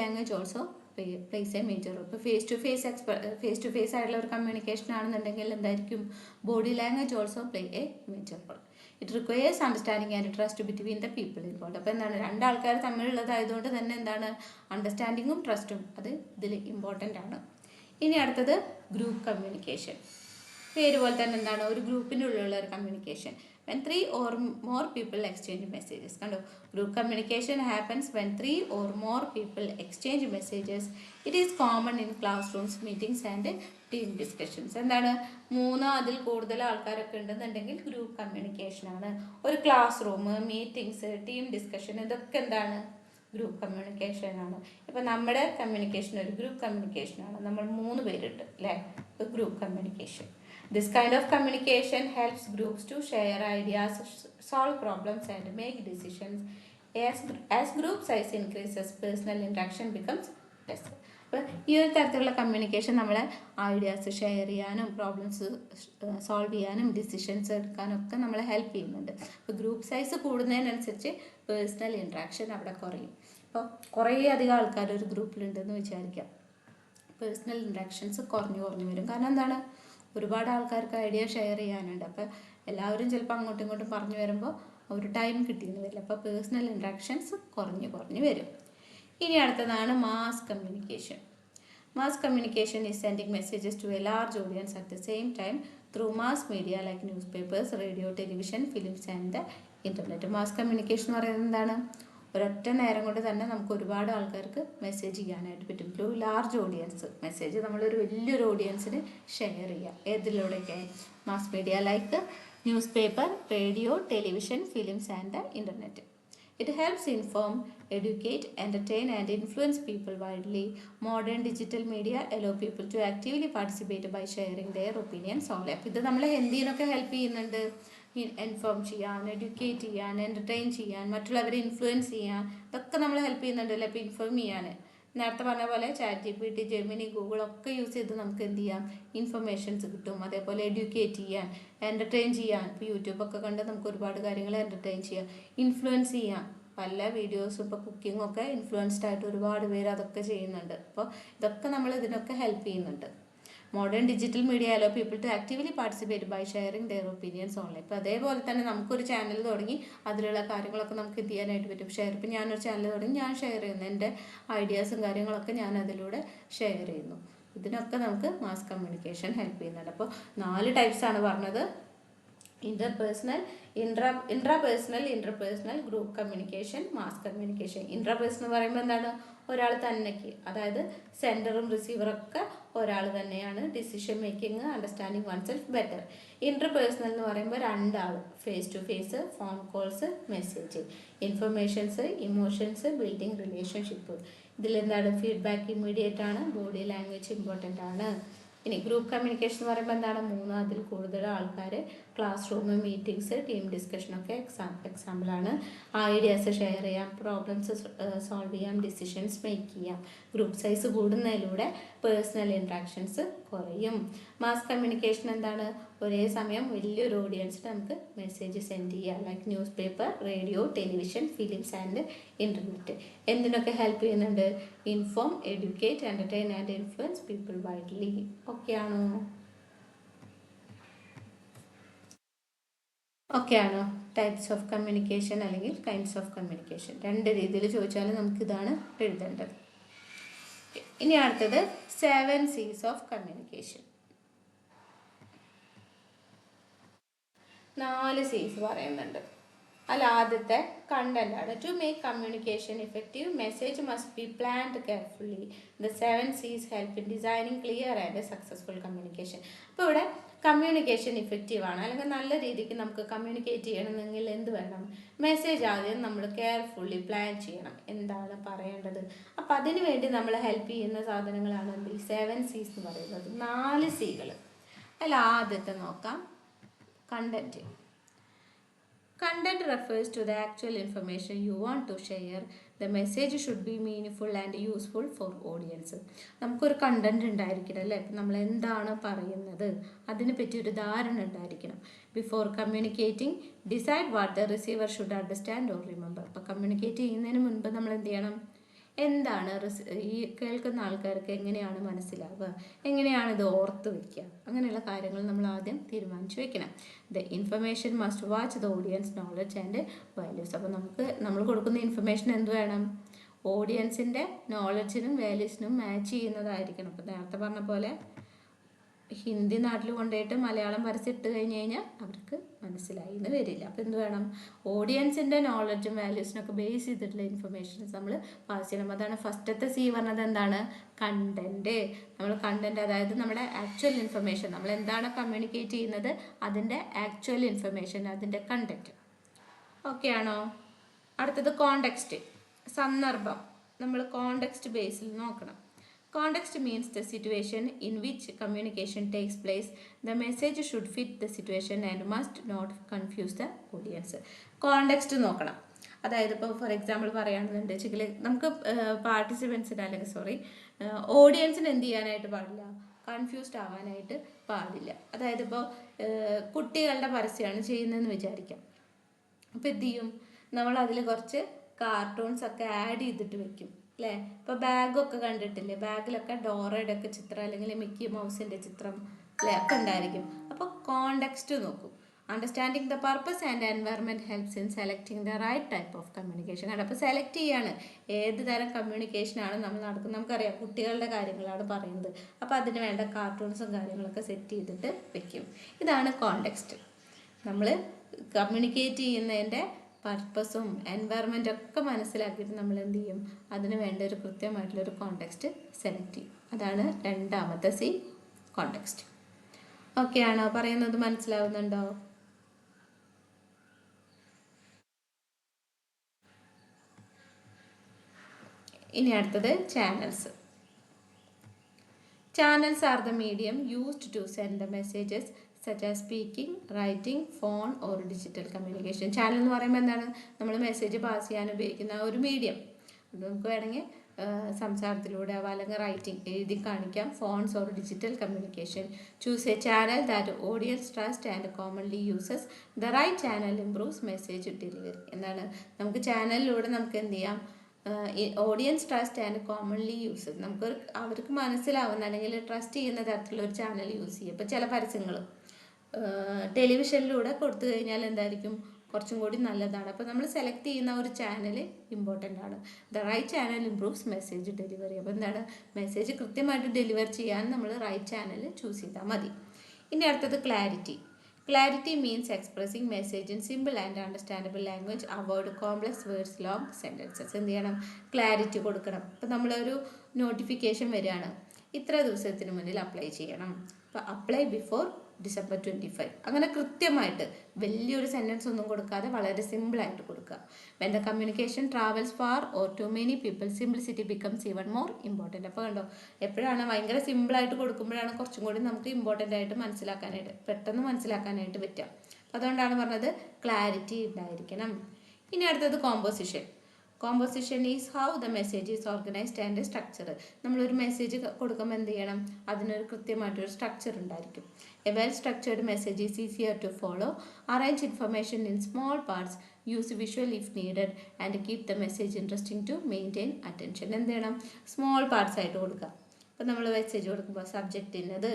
language also plays a major role. ഇപ്പോൾ ഫേസ് ടു ഫേസ് ആയിട്ടുള്ള ഒരു കമ്മ്യൂണിക്കേഷൻ ആണെന്നുണ്ടെങ്കിൽ എന്തായിരിക്കും, body language also play a major role. It requires understanding and trust between the people involve. അപ്പോൾ എന്താണ്, 2 ആൾക്കാർ തമ്മിലുള്ളതായതുകൊണ്ട് തന്നെ എന്താണ്, അണ്ടർസ്റ്റാൻഡിങ്ങും ട്രസ്റ്റും അത് ഇതിൽ ഇമ്പോർട്ടൻ്റ് ആണ്. ഇനി അടുത്തത് ഗ്രൂപ്പ് കമ്മ്യൂണിക്കേഷൻ. പേര് പോലെ തന്നെ എന്താണ്, ഒരു ഗ്രൂപ്പിൻ്റെ ഉള്ളിലുള്ള ഒരു communication. when 3 or more people exchange messages. Kando, group communication happens when 3 or more people exchange messages. It is common in classrooms, meetings and team discussions. എന്താണ്, അതിൽ കൂടുതൽ ആൾക്കാരൊക്കെ ഉണ്ടെന്നുണ്ടെങ്കിൽ ഗ്രൂപ്പ് കമ്മ്യൂണിക്കേഷൻ ആണ്. ഒരു class room, meetings, team discussion, ഇതൊക്കെ എന്താണ്, group communication ആണ്. ഇപ്പം നമ്മുടെ കമ്മ്യൂണിക്കേഷൻ ഒരു ഗ്രൂപ്പ് കമ്മ്യൂണിക്കേഷൻ ആണ്. നമ്മൾ 3 പേരുണ്ട് അല്ലേ, group communication. This kind of communication helps groups to share ideas, solve problems and make decisions. As group size increases, personal interaction becomes less. അപ്പോൾ ഈ ഒരു തരത്തിലുള്ള കമ്മ്യൂണിക്കേഷൻ നമ്മളെ ഐഡിയാസ് ഷെയർ ചെയ്യാനും പ്രോബ്ലംസ് സോൾവ് ചെയ്യാനും ഡിസിഷൻസ് എടുക്കാനൊക്കെ നമ്മളെ ഹെൽപ്പ് ചെയ്യുന്നുണ്ട്. അപ്പോൾ ഗ്രൂപ്പ് സൈസ് കൂടുന്നതിനനുസരിച്ച് പേഴ്സണൽ ഇൻട്രാക്ഷൻ അവിടെ കുറയും. അപ്പോൾ കുറേ അധികം ആൾക്കാർ ഒരു ഗ്രൂപ്പിലുണ്ടെന്ന് വിചാരിക്കാം, പേഴ്സണൽ ഇൻട്രാക്ഷൻസ് കുറഞ്ഞു വരും. കാരണം എന്താണ്, ഒരുപാട് ആൾക്കാർക്ക് ഐഡിയ ഷെയർ ചെയ്യാനുണ്ട്. അപ്പോൾ എല്ലാവരും ചിലപ്പോൾ അങ്ങോട്ടും ഇങ്ങോട്ടും പറഞ്ഞു വരുമ്പോൾ ഒരു ടൈം കിട്ടിയെന്ന് വരില്ല. അപ്പോൾ പേഴ്സണൽ ഇൻട്രാക്ഷൻസ് കുറഞ്ഞു വരും. ഇനി അടുത്തതാണ് mass communication. Mass communication is sending messages to a large audience at the same time through mass media like newspapers, radio, television, films and the internet. Mass communication എന്ന് പറയുന്നത് എന്താണ്, ഒരൊറ്റ നേരം കൊണ്ട് തന്നെ നമുക്ക് ഒരുപാട് ആൾക്കാർക്ക് മെസ്സേജ് ചെയ്യാനായിട്ട് പറ്റും. ടു ലാർജ് ഓഡിയൻസ്, മെസ്സേജ് നമ്മളൊരു വലിയൊരു ഓഡിയൻസിന് ഷെയർ ചെയ്യുക. ഏതിലൂടെയൊക്കെ, mass media like newspaper, radio, television, films and the internet. It helps inform, educate, entertain and influence people widely. Modern digital media allow people to actively participate by sharing their opinions online. ഇത് നമ്മളെ എന്തിനൊക്കെ help ചെയ്യുന്നുണ്ട്, inform ചെയ്യാൻ, educate ചെയ്യാൻ, entertain ചെയ്യാൻ, മറ്റുള്ളവരെ influence ചെയ്യാൻ, ഇതൊക്കെ നമ്മളെ ഹെൽപ്പ് ചെയ്യുന്നുണ്ടല്ലോ. ഇപ്പോൾ ഇൻഫോം ചെയ്യാൻ നേരത്തെ പറഞ്ഞ പോലെ ChatGPT, ജെമിനി, ഗൂഗിളൊക്കെ യൂസ് ചെയ്ത് നമുക്ക് എന്ത് ചെയ്യാം, ഇൻഫർമേഷൻസ് കിട്ടും. അതേപോലെ എഡ്യൂക്കേറ്റ് ചെയ്യാൻ, എൻ്റർടൈൻ ചെയ്യാൻ, ഇപ്പോൾ യൂട്യൂബൊക്കെ കണ്ട് നമുക്ക് ഒരുപാട് കാര്യങ്ങൾ എൻ്റർടൈൻ ചെയ്യാം. ഇൻഫ്ലുവൻസ് ചെയ്യാം, പല വീഡിയോസും ഇപ്പോൾ കുക്കിങ്ങൊക്കെ ഇൻഫ്ലുവൻസ്ഡ് ആയിട്ട് ഒരുപാട് പേര് അതൊക്കെ ചെയ്യുന്നുണ്ട്. അപ്പോൾ ഇതൊക്കെ നമ്മൾ ഇതിനൊക്കെ ഹെൽപ്പ് ചെയ്യുന്നുണ്ട്. Modern digital media allow people to actively participate by sharing their opinions online. ഇപ്പോൾ അതേപോലെ തന്നെ നമുക്കൊരു ചാനൽ തുടങ്ങി അതിലുള്ള കാര്യങ്ങളൊക്കെ നമുക്ക് എന്ത് ചെയ്യാനായിട്ട് പറ്റും, ഷെയർ. ഇപ്പോൾ ഞാനൊരു ചാനൽ തുടങ്ങി, ഞാൻ ഷെയർ ചെയ്യുന്നു, എൻ്റെ ഐഡിയാസും കാര്യങ്ങളൊക്കെ ഞാൻ അതിലൂടെ ഷെയർ ചെയ്യുന്നു. ഇതിനൊക്കെ നമുക്ക് മാസ് കമ്മ്യൂണിക്കേഷൻ ഹെൽപ്പ് ചെയ്യുന്നുണ്ട്. അപ്പോൾ 4 ടൈപ്സാണ് പറഞ്ഞത്: interpersonal, interpersonal, group communication, mass communication. Interpersonal എന്ന് പറയുമ്പോൾ എന്താണ്, ഒരാൾ തന്നെക്ക്, അതായത് സെൻഡറും റിസീവറൊക്കെ ഒരാൾ തന്നെയാണ്. Decision making, understanding oneself better. Interpersonal എന്ന് പറയുമ്പോൾ 2 ആൾ, face to face, phone calls, message, informations, emotions, building relationship. ഇതിലെന്താണ്, ഫീഡ്ബാക്ക് ഇമ്മീഡിയറ്റ് ആണ്, ബോഡി ലാംഗ്വേജ് ഇമ്പോർട്ടൻ്റ് ആണ്. ഇനി ഗ്രൂപ്പ് കമ്മ്യൂണിക്കേഷൻ എന്ന് പറയുമ്പോൾ എന്താണ്, 3 അതിൽ കൂടുതൽ ആൾക്കാർ, ക്ലാസ് റൂം, മീറ്റിംഗ്സ്, ടീം ഡിസ്കഷനൊക്കെ എക്സാമ്പിളാണ്. ഐഡിയാസ് ഷെയർ ചെയ്യാം, പ്രോബ്ലംസ് സോൾവ് ചെയ്യാം, ഡിസിഷൻസ് മേക്ക് ചെയ്യാം. ഗ്രൂപ്പ് സൈസ് കൂടുന്നതിലൂടെ പേഴ്സണൽ ഇൻട്രാക്ഷൻസ് കുറയും. മാസ് കമ്മ്യൂണിക്കേഷൻ എന്താണ്, ഒരേ സമയം വലിയൊരു ഓഡിയൻസിന് നമുക്ക് മെസ്സേജ് സെൻഡ് ചെയ്യാം, like newspaper, radio, television, films and internet. എന്തിനൊക്കെ ഹെൽപ്പ് ചെയ്യുന്നുണ്ട്, inform, educate, entertain and influence people widely. Okay ആണോ? ടൈപ്സ് ഓഫ് കമ്മ്യൂണിക്കേഷൻ അല്ലെങ്കിൽ കൈൻഡ്സ് ഓഫ് കമ്മ്യൂണിക്കേഷൻ. 2 രീതിയിൽ ചോദിച്ചാലും നമുക്കിതാണ് എഴുതേണ്ടത്. ഇനി അടുത്തത് 7 C's ഓഫ് കമ്മ്യൂണിക്കേഷൻ. 4 C's പറയുന്നുണ്ട്. അല്ല, ആദ്യത്തെ കണ്ടന്റ് ആണ്. To make communication effective, message must be planned carefully. The 7 C's help in designing clear and successful communication. അപ്പോൾ ഇവിടെ കമ്മ്യൂണിക്കേഷൻ ഇഫക്റ്റീവ് ആണ്, അല്ലെങ്കിൽ നല്ല രീതിക്ക് നമുക്ക് കമ്മ്യൂണിക്കേറ്റ് ചെയ്യണമെങ്കിൽ എന്ത് വേണം, മെസ്സേജ് ആദ്യം നമ്മൾ കെയർഫുള്ളി പ്ലാൻ ചെയ്യണം, എന്താണ് പറയേണ്ടത്. അപ്പം അതിന് വേണ്ടി നമ്മൾ ഹെൽപ്പ് ചെയ്യുന്ന സാധനങ്ങളാണ് എന്ത്, 7 C's എന്ന് പറയുന്നത്. 4 Cകൾ. അല്ല, ആദ്യത്തെ നോക്കാം, content. Content refers to the actual information you want to share. The message should be meaningful and useful for audience. നമുക്കൊരു കണ്ടന്റ് ഉണ്ടായിരിക്കണം അല്ലേ, ഇപ്പം നമ്മൾ എന്താണ് പറയുന്നത് അതിനെ പറ്റി ഒരു ധാരണ ഉണ്ടായിരിക്കണം. Before communicating, decide what the receiver should understand or remember. അപ്പോൾ കമ്മ്യൂണിക്കേറ്റ് ചെയ്യുന്നതിന് മുൻപ് നമ്മൾ എന്ത് ചെയ്യണം, എന്താണ് ഈ കേൾക്കുന്ന ആൾക്കാർക്ക് എങ്ങനെയാണ് മനസ്സിലാവുക, എങ്ങനെയാണ് ഇത് ഓർത്ത് വയ്ക്കുക, അങ്ങനെയുള്ള കാര്യങ്ങൾ നമ്മൾ ആദ്യം തീരുമാനിച്ചു വെക്കണം. The information must watch the audience knowledge and values. അപ്പോൾ നമ്മൾ കൊടുക്കുന്ന ഇൻഫർമേഷൻ എന്ത് വേണം, ഓഡിയൻസിൻ്റെ നോളജിനും വാല്യൂസിനും മാച്ച് ചെയ്യുന്നതായിരിക്കണം. അപ്പോൾ നേരത്തെ പറഞ്ഞ പോലെ ഹിന്ദി നാട്ടിൽ കൊണ്ടുപോയിട്ട് മലയാളം പരസ്യം ഇട്ട് കഴിഞ്ഞ് കഴിഞ്ഞാൽ അവർക്ക് മനസ്സിലായി എന്ന് വരില്ല. അപ്പോൾ എന്ത് വേണം, ഓഡിയൻസിൻ്റെ നോളജും വാല്യൂസിനൊക്കെ ബേസ് ചെയ്തിട്ടുള്ള ഇൻഫർമേഷൻസ് നമ്മൾ പാസ് ചെയ്യണം. അതാണ് ഫസ്റ്റത്തെ സി പറഞ്ഞത്. എന്താണ്? കണ്ടൻറ്റ്. നമ്മൾ കണ്ടൻറ്റ്, അതായത് നമ്മുടെ ആക്ച്വൽ ഇൻഫർമേഷൻ, നമ്മൾ എന്താണ് കമ്മ്യൂണിക്കേറ്റ് ചെയ്യുന്നത് അതിൻ്റെ ആക്ച്വൽ ഇൻഫർമേഷൻ, അതിൻ്റെ കണ്ടൻറ്റ്. ഓക്കെ ആണോ? അടുത്തത് കോണ്ടെക്സ്റ്റ്, സന്ദർഭം. നമ്മൾ കോണ്ടെക്സ്റ്റ് ബേസിൽ നോക്കണം. Context means the situation in which communication takes place. The message should fit the situation and must not confuse the audience. Context നോക്കണം. അതായത് ഇപ്പോൾ ഫോർ എക്സാമ്പിൾ പറയുകയാണെന്നുണ്ട് വെച്ചെങ്കിൽ നമുക്ക് പാർട്ടിസിപ്പൻസിന് അല്ലെങ്കിൽ ഓഡിയൻസിന് എന്ത് ചെയ്യാനായിട്ട് പാടില്ല, കൺഫ്യൂസ്ഡ് ആവാനായിട്ട് പാടില്ല. അതായത് ഇപ്പോൾ കുട്ടികളുടെ പരസ്യമാണ് ചെയ്യുന്നതെന്ന് വിചാരിക്കാം. അപ്പോൾ എന്ത് ചെയ്യും, നമ്മൾ അതിൽ കുറച്ച് കാർട്ടൂൺസ് ഒക്കെ ആഡ് ചെയ്തിട്ട് വെക്കും അല്ലേ. ഇപ്പോൾ ബാഗൊക്കെ കണ്ടിട്ടില്ലേ, ബാഗിലൊക്കെ ഡോറയുടെ ഒക്കെ ചിത്രം അല്ലെങ്കിൽ മിക്കി മൗസിൻ്റെ ചിത്രം അല്ലേ ഒക്കെ ഉണ്ടായിരിക്കും. അപ്പോൾ കോണ്ടെക്സ്റ്റ് നോക്കും. Understanding the purpose and environment helps in selecting the right type of communication. കാരണം അപ്പോൾ സെലക്ട് ചെയ്യാണ് ഏത് തരം കമ്മ്യൂണിക്കേഷനാണ് നമ്മൾ നടക്കുന്നത്. നമുക്കറിയാം കുട്ടികളുടെ കാര്യങ്ങളാണ് പറയുന്നത്, അപ്പോൾ അതിന് വേണ്ട കാർട്ടൂൺസും കാര്യങ്ങളൊക്കെ സെറ്റ് ചെയ്തിട്ട് വെക്കും. ഇതാണ് കോണ്ടെക്സ്റ്റ്. നമ്മൾ കമ്മ്യൂണിക്കേറ്റ് ചെയ്യുന്നതിൻ്റെ പർപ്പസും എൻവയറമെൻറ്റും ഒക്കെ മനസ്സിലാക്കിയിട്ട് നമ്മൾ എന്ത് ചെയ്യും, അതിന് വേണ്ട ഒരു കൃത്യമായിട്ടുള്ളൊരു കോണ്ടെക്സ്റ്റ് സെലക്ട് ചെയ്യും. അതാണ് രണ്ടാമത്തെ സി, കോണ്ടെക്സ്റ്റ്. ഓക്കെ ആണോ? പറയുന്നത് മനസ്സിലാവുന്നുണ്ടോ? ഇനി അടുത്തത് channels. Channels are the medium used to send the messages such as speaking, writing, phone or digital communication. Channel എന്ന് പറയുമ്പോൾ എന്താണ്, നമ്മൾ മെസ്സേജ് പാസ് ചെയ്യാൻ ഉപയോഗിക്കുന്ന ഒരു മീഡിയം. നമുക്ക് വേണമെങ്കിൽ സംസാരത്തിലൂടെ ആവാം, അല്ലെങ്കിൽ റൈറ്റിംഗ് എഴുതി കാണിക്കാം. Phones or digital communication. Choose a channel that audience trust and commonly uses. The right channel improves message delivery. എന്താണ്, നമുക്ക് ചാനലിലൂടെ നമുക്ക് എന്ത് ചെയ്യാം, audience trust and commonly use, നമുക്ക് അവർക്ക് മനസ്സിലാവുന്ന അല്ലെങ്കിൽ ട്രസ്റ്റ് ചെയ്യുന്ന തരത്തിലുള്ള ഒരു ചാനൽ യൂസ് ചെയ്യുക. ഇപ്പോൾ ചില പരസ്യങ്ങൾ ടെലിവിഷനിലൂടെ കൊടുത്തു കഴിഞ്ഞാൽ എന്തായിരിക്കും, കുറച്ചും കൂടി നല്ലതാണ്. അപ്പോൾ നമ്മൾ സെലക്ട് ചെയ്യുന്ന ഒരു ചാനൽ ഇമ്പോർട്ടൻ്റ് ആണ്. The right channel improves message delivery. അപ്പോൾ എന്താണ്, മെസ്സേജ് കൃത്യമായിട്ട് ഡെലിവർ ചെയ്യാൻ നമ്മൾ റൈറ്റ് ചാനൽ ചൂസ് ചെയ്താൽ മതി. ഇനി അടുത്തത് clarity. Clarity means expressing message in simple and understandable language. Avoid complex words, long sentences. എന്ത് ചെയ്യണം, ക്ലാരിറ്റി കൊടുക്കണം. ഇപ്പം നമ്മളൊരു നോട്ടിഫിക്കേഷൻ വരികയാണ്, ഇത്ര ദിവസത്തിന് മുന്നിൽ അപ്ലൈ ചെയ്യണം, അപ്പോൾ അപ്ലൈ ബിഫോർ December 25. അങ്ങനെ കൃത്യമായിട്ട് വലിയൊരു സെൻറ്റൻസ് ഒന്നും കൊടുക്കാതെ വളരെ സിമ്പിളായിട്ട് കൊടുക്കുക. When the communication travels far or to many people, simplicity becomes even more important. അപ്പോൾ കണ്ടോ, എപ്പോഴാണ് ഭയങ്കര സിമ്പിളായിട്ട് കൊടുക്കുമ്പോഴാണ് കുറച്ചും കൂടി നമുക്ക് ഇമ്പോർട്ടൻ്റ് ആയിട്ട് മനസ്സിലാക്കാനായിട്ട്, പെട്ടെന്ന് മനസ്സിലാക്കാനായിട്ട് പറ്റുക. അതുകൊണ്ടാണ് പറഞ്ഞത് ക്ലാരിറ്റി ഉണ്ടായിരിക്കണം. ഇനി അടുത്തത് composition. Composition is how the message is organised and structure. നമ്മളൊരു മെസ്സേജ് കൊടുക്കുമ്പോൾ എന്ത് ചെയ്യണം, അതിനൊരു കൃത്യമായിട്ടൊരു സ്ട്രക്ചർ ഉണ്ടായിരിക്കും. A well structured message is easier to follow. Arrange information in small parts. Use visual if needed and keep the message interesting to maintain attention. എന്ത് ചെയ്യണം, small parts ആയിട്ട് കൊടുക്കുക. അപ്പോൾ നമ്മൾ മെസ്സേജ് കൊടുക്കുമ്പോൾ സബ്ജക്റ്റിൻ്റെത്,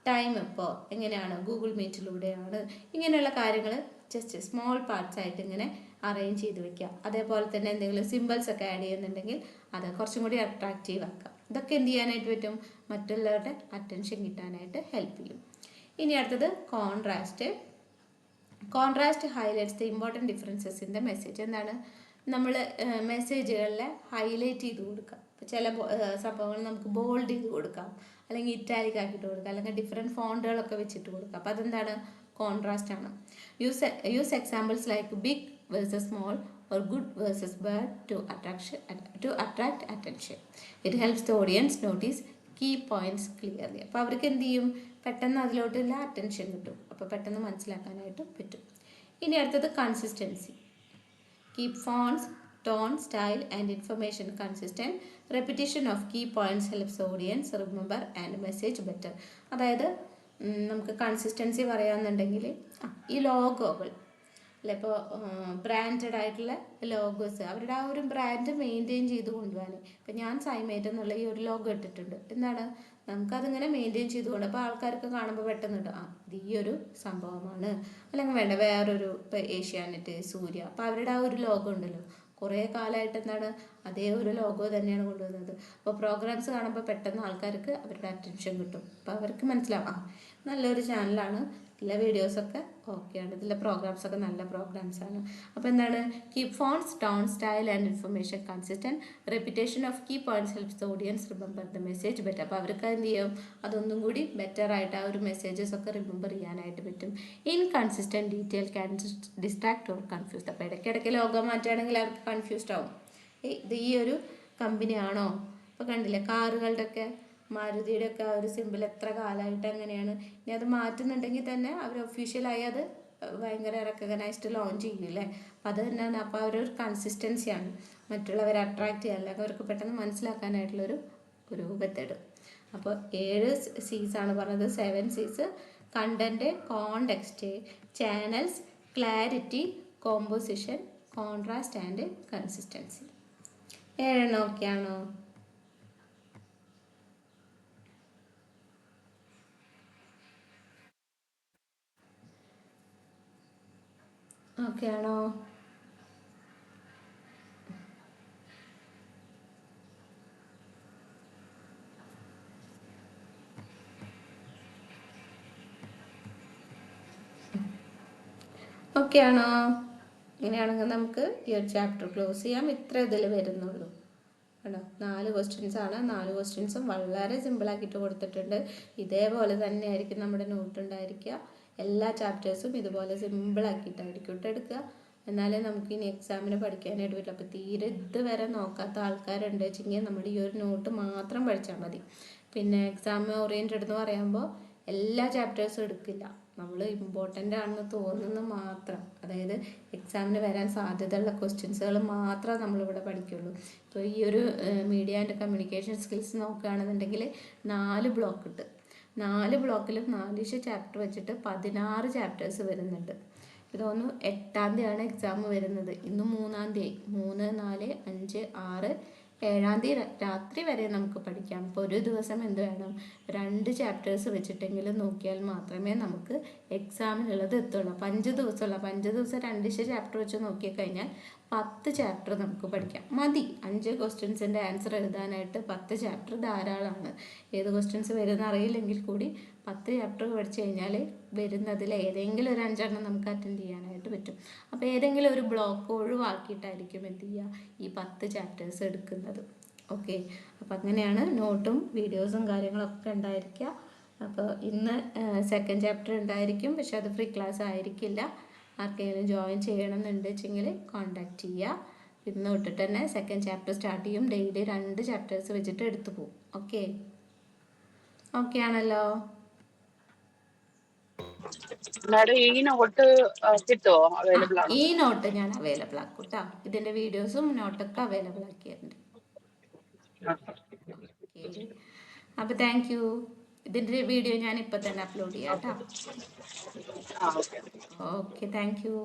ടൈം ഇപ്പോൾ എങ്ങനെയാണ്, ഗൂഗിൾ മീറ്റിലൂടെയാണ്, ഇങ്ങനെയുള്ള കാര്യങ്ങൾ ജസ്റ്റ് സ്മോൾ പാർട്സ് ആയിട്ട് ഇങ്ങനെ അറേഞ്ച് ചെയ്ത് വെക്കുക. അതേപോലെ തന്നെ എന്തെങ്കിലും സിമ്പിൾസ് ഒക്കെ ആഡ് ചെയ്യുന്നുണ്ടെങ്കിൽ അത് കുറച്ചും കൂടി അട്രാക്റ്റീവ് ആക്കുക. ഇതൊക്കെ എന്ത് ചെയ്യാനായിട്ട് പറ്റും, മറ്റുള്ളവരുടെ അറ്റൻഷൻ കിട്ടാനായിട്ട് ഹെൽപ്പ് ചെയ്യും. ഇനി അടുത്തത് contrast. Contrast highlights the important differences in the message. എന്താണ്, നമ്മൾ മെസ്സേജുകളിലെ ഹൈലൈറ്റ് ചെയ്ത് കൊടുക്കുക. ഇപ്പോൾ ചില സംഭവങ്ങൾ നമുക്ക് ബോൾഡ് ചെയ്ത് കൊടുക്കാം, അല്ലെങ്കിൽ ഇറ്റാലിക് ആക്കിയിട്ട് കൊടുക്കാം, അല്ലെങ്കിൽ ഡിഫറെൻറ്റ് ഫോണ്ടുകളൊക്കെ വെച്ചിട്ട് കൊടുക്കാം. അപ്പോൾ അതെന്താണ്, കോൺട്രാസ്റ്റ് ആണ്. Use examples like big versus small or good versus bad to attract attention. It helps the audience notice key points clearly. അപ്പോൾ അവർക്ക് എന്ത് ചെയ്യും, പെട്ടെന്ന് അതിലോട്ടുള്ള അറ്റൻഷൻ കിട്ടും, അപ്പോൾ പെട്ടെന്ന് മനസ്സിലാക്കാനായിട്ട് പറ്റും. ഇനി അടുത്തത് consistency. Keep fonts, tone, style and information consistent. Repetition of key points helps audience remember and message better. അതായത് നമുക്ക് കൺസിസ്റ്റൻസി പറയാമെന്നുണ്ടെങ്കിൽ ഈ ലോഗോകൾ അല്ല, ഇപ്പോൾ ബ്രാൻഡഡ് ആയിട്ടുള്ള ലോഗോസ്, അവരുടെ ആ ഒരു ബ്രാൻഡ് മെയിൻറ്റെയിൻ ചെയ്ത് കൊണ്ടുപോകാൻ. ഇപ്പം ഞാൻ സൈമേറ്റ് എന്നുള്ള ഈ ഒരു ലോഗോ ഇട്ടിട്ടുണ്ട്, എന്താണ്, നമുക്കതിങ്ങനെ മെയിൻറ്റെയിൻ ചെയ്തുകൊണ്ട് അപ്പോൾ ആൾക്കാർക്ക് കാണുമ്പോൾ പെട്ടെന്ന് കിട്ടും, ഇത് ഈ ഒരു സംഭവമാണ്. അല്ലെങ്കിൽ വേണ്ട വേറൊരു ഇപ്പോൾ ഏഷ്യാനെറ്റ്, സൂര്യ, അപ്പോൾ അവരുടെ ആ ഒരു ലോഗോ ഉണ്ടല്ലോ, കുറേ കാലമായിട്ട് എന്താണ് അതേ ഒരു ലോഗോ തന്നെയാണ് കൊണ്ടുവന്നത്. അപ്പോൾ പ്രോഗ്രാംസ് കാണുമ്പോൾ പെട്ടെന്ന് ആൾക്കാർക്ക് അവരുടെ അറ്റൻഷൻ കിട്ടും. അപ്പോൾ അവർക്ക് മനസ്സിലാവും നല്ലൊരു ചാനലാണ്, ഇതിലെ വീഡിയോസൊക്കെ ഓക്കെയാണ്, ഇതിലെ പ്രോഗ്രാംസൊക്കെ നല്ല പ്രോഗ്രാംസാണ്. അപ്പോൾ എന്താണ്, keep fonts tone style and information consistent, repetition of key points helps the audience remember the message better. അപ്പോൾ അവർക്ക് എന്ത് ചെയ്യും, അതൊന്നും കൂടി ബെറ്റർ ആയിട്ട് ആ ഒരു മെസ്സേജസ് ഒക്കെ റിമെമ്പർ ചെയ്യാനായിട്ട് പറ്റും. Inconsistent detail can distract or confused. അപ്പോൾ ഇടയ്ക്കിടയ്ക്ക് ലോഗോ മാറ്റുകയാണെങ്കിൽ അവർക്ക് കൺഫ്യൂസ്ഡ് ആവും, ഇത് ഈ ഒരു കമ്പനിയാണോ. ഇപ്പോൾ കണ്ടില്ലേ, കാറുകളുടെ ഒക്കെ മാരുതിയുടെ ഒക്കെ ഒരു സിമ്പിൾ എത്ര കാലമായിട്ട് അങ്ങനെയാണ്. ഇനി അത് മാറ്റുന്നുണ്ടെങ്കിൽ തന്നെ അവർ ഒഫീഷ്യലായി അത് ഭയങ്കര റെക്കഗ്നൈസ്ഡ് ലോഞ്ച് ചെയ്യില്ലേ. അപ്പോൾ അത് തന്നെയാണ്. അപ്പോൾ അവരൊരു കൺസിസ്റ്റൻസിയാണ് മറ്റുള്ളവരെ അട്രാക്റ്റ് ചെയ്യാൻ, അല്ലെങ്കിൽ അവർക്ക് പെട്ടെന്ന് മനസ്സിലാക്കാനായിട്ടുള്ളൊരു മെത്തേഡ്. അപ്പോൾ 7 C's ആണ് പറഞ്ഞത്, 7 C's: content, context, channels, clarity, composition, contrast and consistency. 7 ഓക്കെയാണോ? ഓക്കെയാണോ? ഓക്കെയാണോ? ഇങ്ങനെയാണെങ്കിൽ നമുക്ക് ഈ ഒരു ചാപ്റ്റർ ക്ലോസ് ചെയ്യാം. ഇത്ര ഇതിൽ വരുന്നുള്ളൂ കേട്ടോ. 4 ക്വസ്റ്റ്യൻസ് ആണ്. 4 ക്വസ്റ്റ്യൻസും വളരെ സിമ്പിളാക്കിയിട്ട് കൊടുത്തിട്ടുണ്ട്. ഇതേപോലെ തന്നെ ആയിരിക്കും നമ്മുടെ നോട്ട് ഉണ്ടായിരിക്കുക. എല്ലാ ചാപ്റ്റേഴ്സും ഇതുപോലെ സിമ്പിളാക്കിയിട്ടായിരിക്കും എടുക്കുക. എന്നാലേ നമുക്ക് ഇനി എക്സാമിന് പഠിക്കാനായിട്ട് പറ്റില്ല. അപ്പോൾ തീരെ ഇതുവരെ നോക്കാത്ത ആൾക്കാരുണ്ട് വെച്ചെങ്കിൽ നമ്മുടെ ഈ ഒരു നോട്ട് മാത്രം പഠിച്ചാൽ മതി. പിന്നെ എക്സാം ഓറിയൻറ്റഡ് എന്ന് പറയുമ്പോൾ എല്ലാ ചാപ്റ്റേഴ്സും എടുക്കില്ല, നമ്മൾ ഇമ്പോർട്ടൻ്റ് ആണെന്ന് തോന്നുന്നത് മാത്രം, അതായത് എക്സാമിന് വരാൻ സാധ്യതയുള്ള ക്വസ്റ്റ്യൻസുകൾ മാത്രമേ നമ്മളിവിടെ പഠിക്കുള്ളൂ. ഇപ്പോൾ ഈ ഒരു മീഡിയ ആൻഡ് കമ്മ്യൂണിക്കേഷൻ സ്കിൽസ് നോക്കുകയാണെന്നുണ്ടെങ്കിൽ 4 ബ്ലോക്ക് ഉണ്ട്. 4 ബ്ലോക്കിലും 4 ചാപ്റ്റർ വെച്ചിട്ട് 16 ചാപ്റ്റേഴ്സ് വരുന്നുണ്ട്. ഇതൊന്ന് 8-ാം തീയതിയാണ് എക്സാം വരുന്നത്. ഇന്ന് 3-ാം തീയതി, 3, 4, 5, 6, 7-ാം തീയതി രാത്രി വരെ നമുക്ക് പഠിക്കാം. അപ്പോൾ ഒരു ദിവസം എന്ത് വേണം, 2 ചാപ്റ്റേഴ്സ് വെച്ചിട്ടെങ്കിലും നോക്കിയാൽ മാത്രമേ നമുക്ക് എക്സാമിനുള്ളത് എത്തുള്ളൂ. അപ്പോൾ 5 ദിവസമുള്ള, അപ്പോൾ 5 ദിവസം 2 ചാപ്റ്റർ വെച്ച് നോക്കിക്കഴിഞ്ഞാൽ 10 ചാപ്റ്റർ നമുക്ക് പഠിക്കാം. മതി 5 ക്വസ്റ്റ്യൻസിൻ്റെ ആൻസർ എഴുതാനായിട്ട് 10 ചാപ്റ്റർ ധാരാളമാണ്. ഏത് ക്വസ്റ്റ്യൻസ് വരുന്ന അറിയില്ലെങ്കിൽ കൂടി 10 ചാപ്റ്റർ പഠിച്ചു കഴിഞ്ഞാൽ വരുന്നതിൽ ഏതെങ്കിലും ഒരു 5 നമുക്ക് അറ്റൻഡ് ചെയ്യാനായിട്ട് പറ്റും. അപ്പോൾ ഏതെങ്കിലും ഒരു ബ്ലോക്ക് ഒഴിവാക്കിയിട്ടായിരിക്കും എന്ത് ചെയ്യുക, ഈ 10 ചാപ്റ്റേഴ്സ് എടുക്കുന്നത്. ഓക്കെ, അപ്പോൾ അങ്ങനെയാണ് നോട്ടും വീഡിയോസും കാര്യങ്ങളൊക്കെ ഉണ്ടായിരിക്കുക. അപ്പോൾ ഇന്ന് 2nd ചാപ്റ്റർ ഉണ്ടായിരിക്കും, പക്ഷെ അത് ഫ്രീ ക്ലാസ് ആയിരിക്കില്ല. ആർക്കെങ്കിലും ജോയിൻ ചെയ്യണമെന്നുണ്ട് വെച്ചെങ്കിൽ കോൺടാക്റ്റ് ചെയ്യുക. ഇന്ന് തൊട്ടിട്ട് തന്നെ 2nd ചാപ്റ്റർ സ്റ്റാർട്ട് ചെയ്യും. ഡെയിലി 2 ചാപ്റ്റേഴ്സ് വെച്ചിട്ട് എടുത്തു പോകും. ഓക്കെ, ഓക്കെ ആണല്ലോ? ഈ നോട്ട് കിട്ടുമോ? അവൈലബിൾ ആണോ? ഈ നോട്ട് ഞാൻ അവൈലബിൾ ആക്കും കേട്ടോ. ഇതിൻ്റെ വീഡിയോസും നോട്ടൊക്കെ അവൈലബിൾ ആക്കിയിട്ടുണ്ട്. ഓക്കെ, അപ്പോൾ താങ്ക് യു. ഇതിൻ്റെ വീഡിയോ ഞാൻ ഇപ്പോൾ തന്നെ അപ്ലോഡ് ചെയ്യാം കേട്ടോ. Okay, thank you.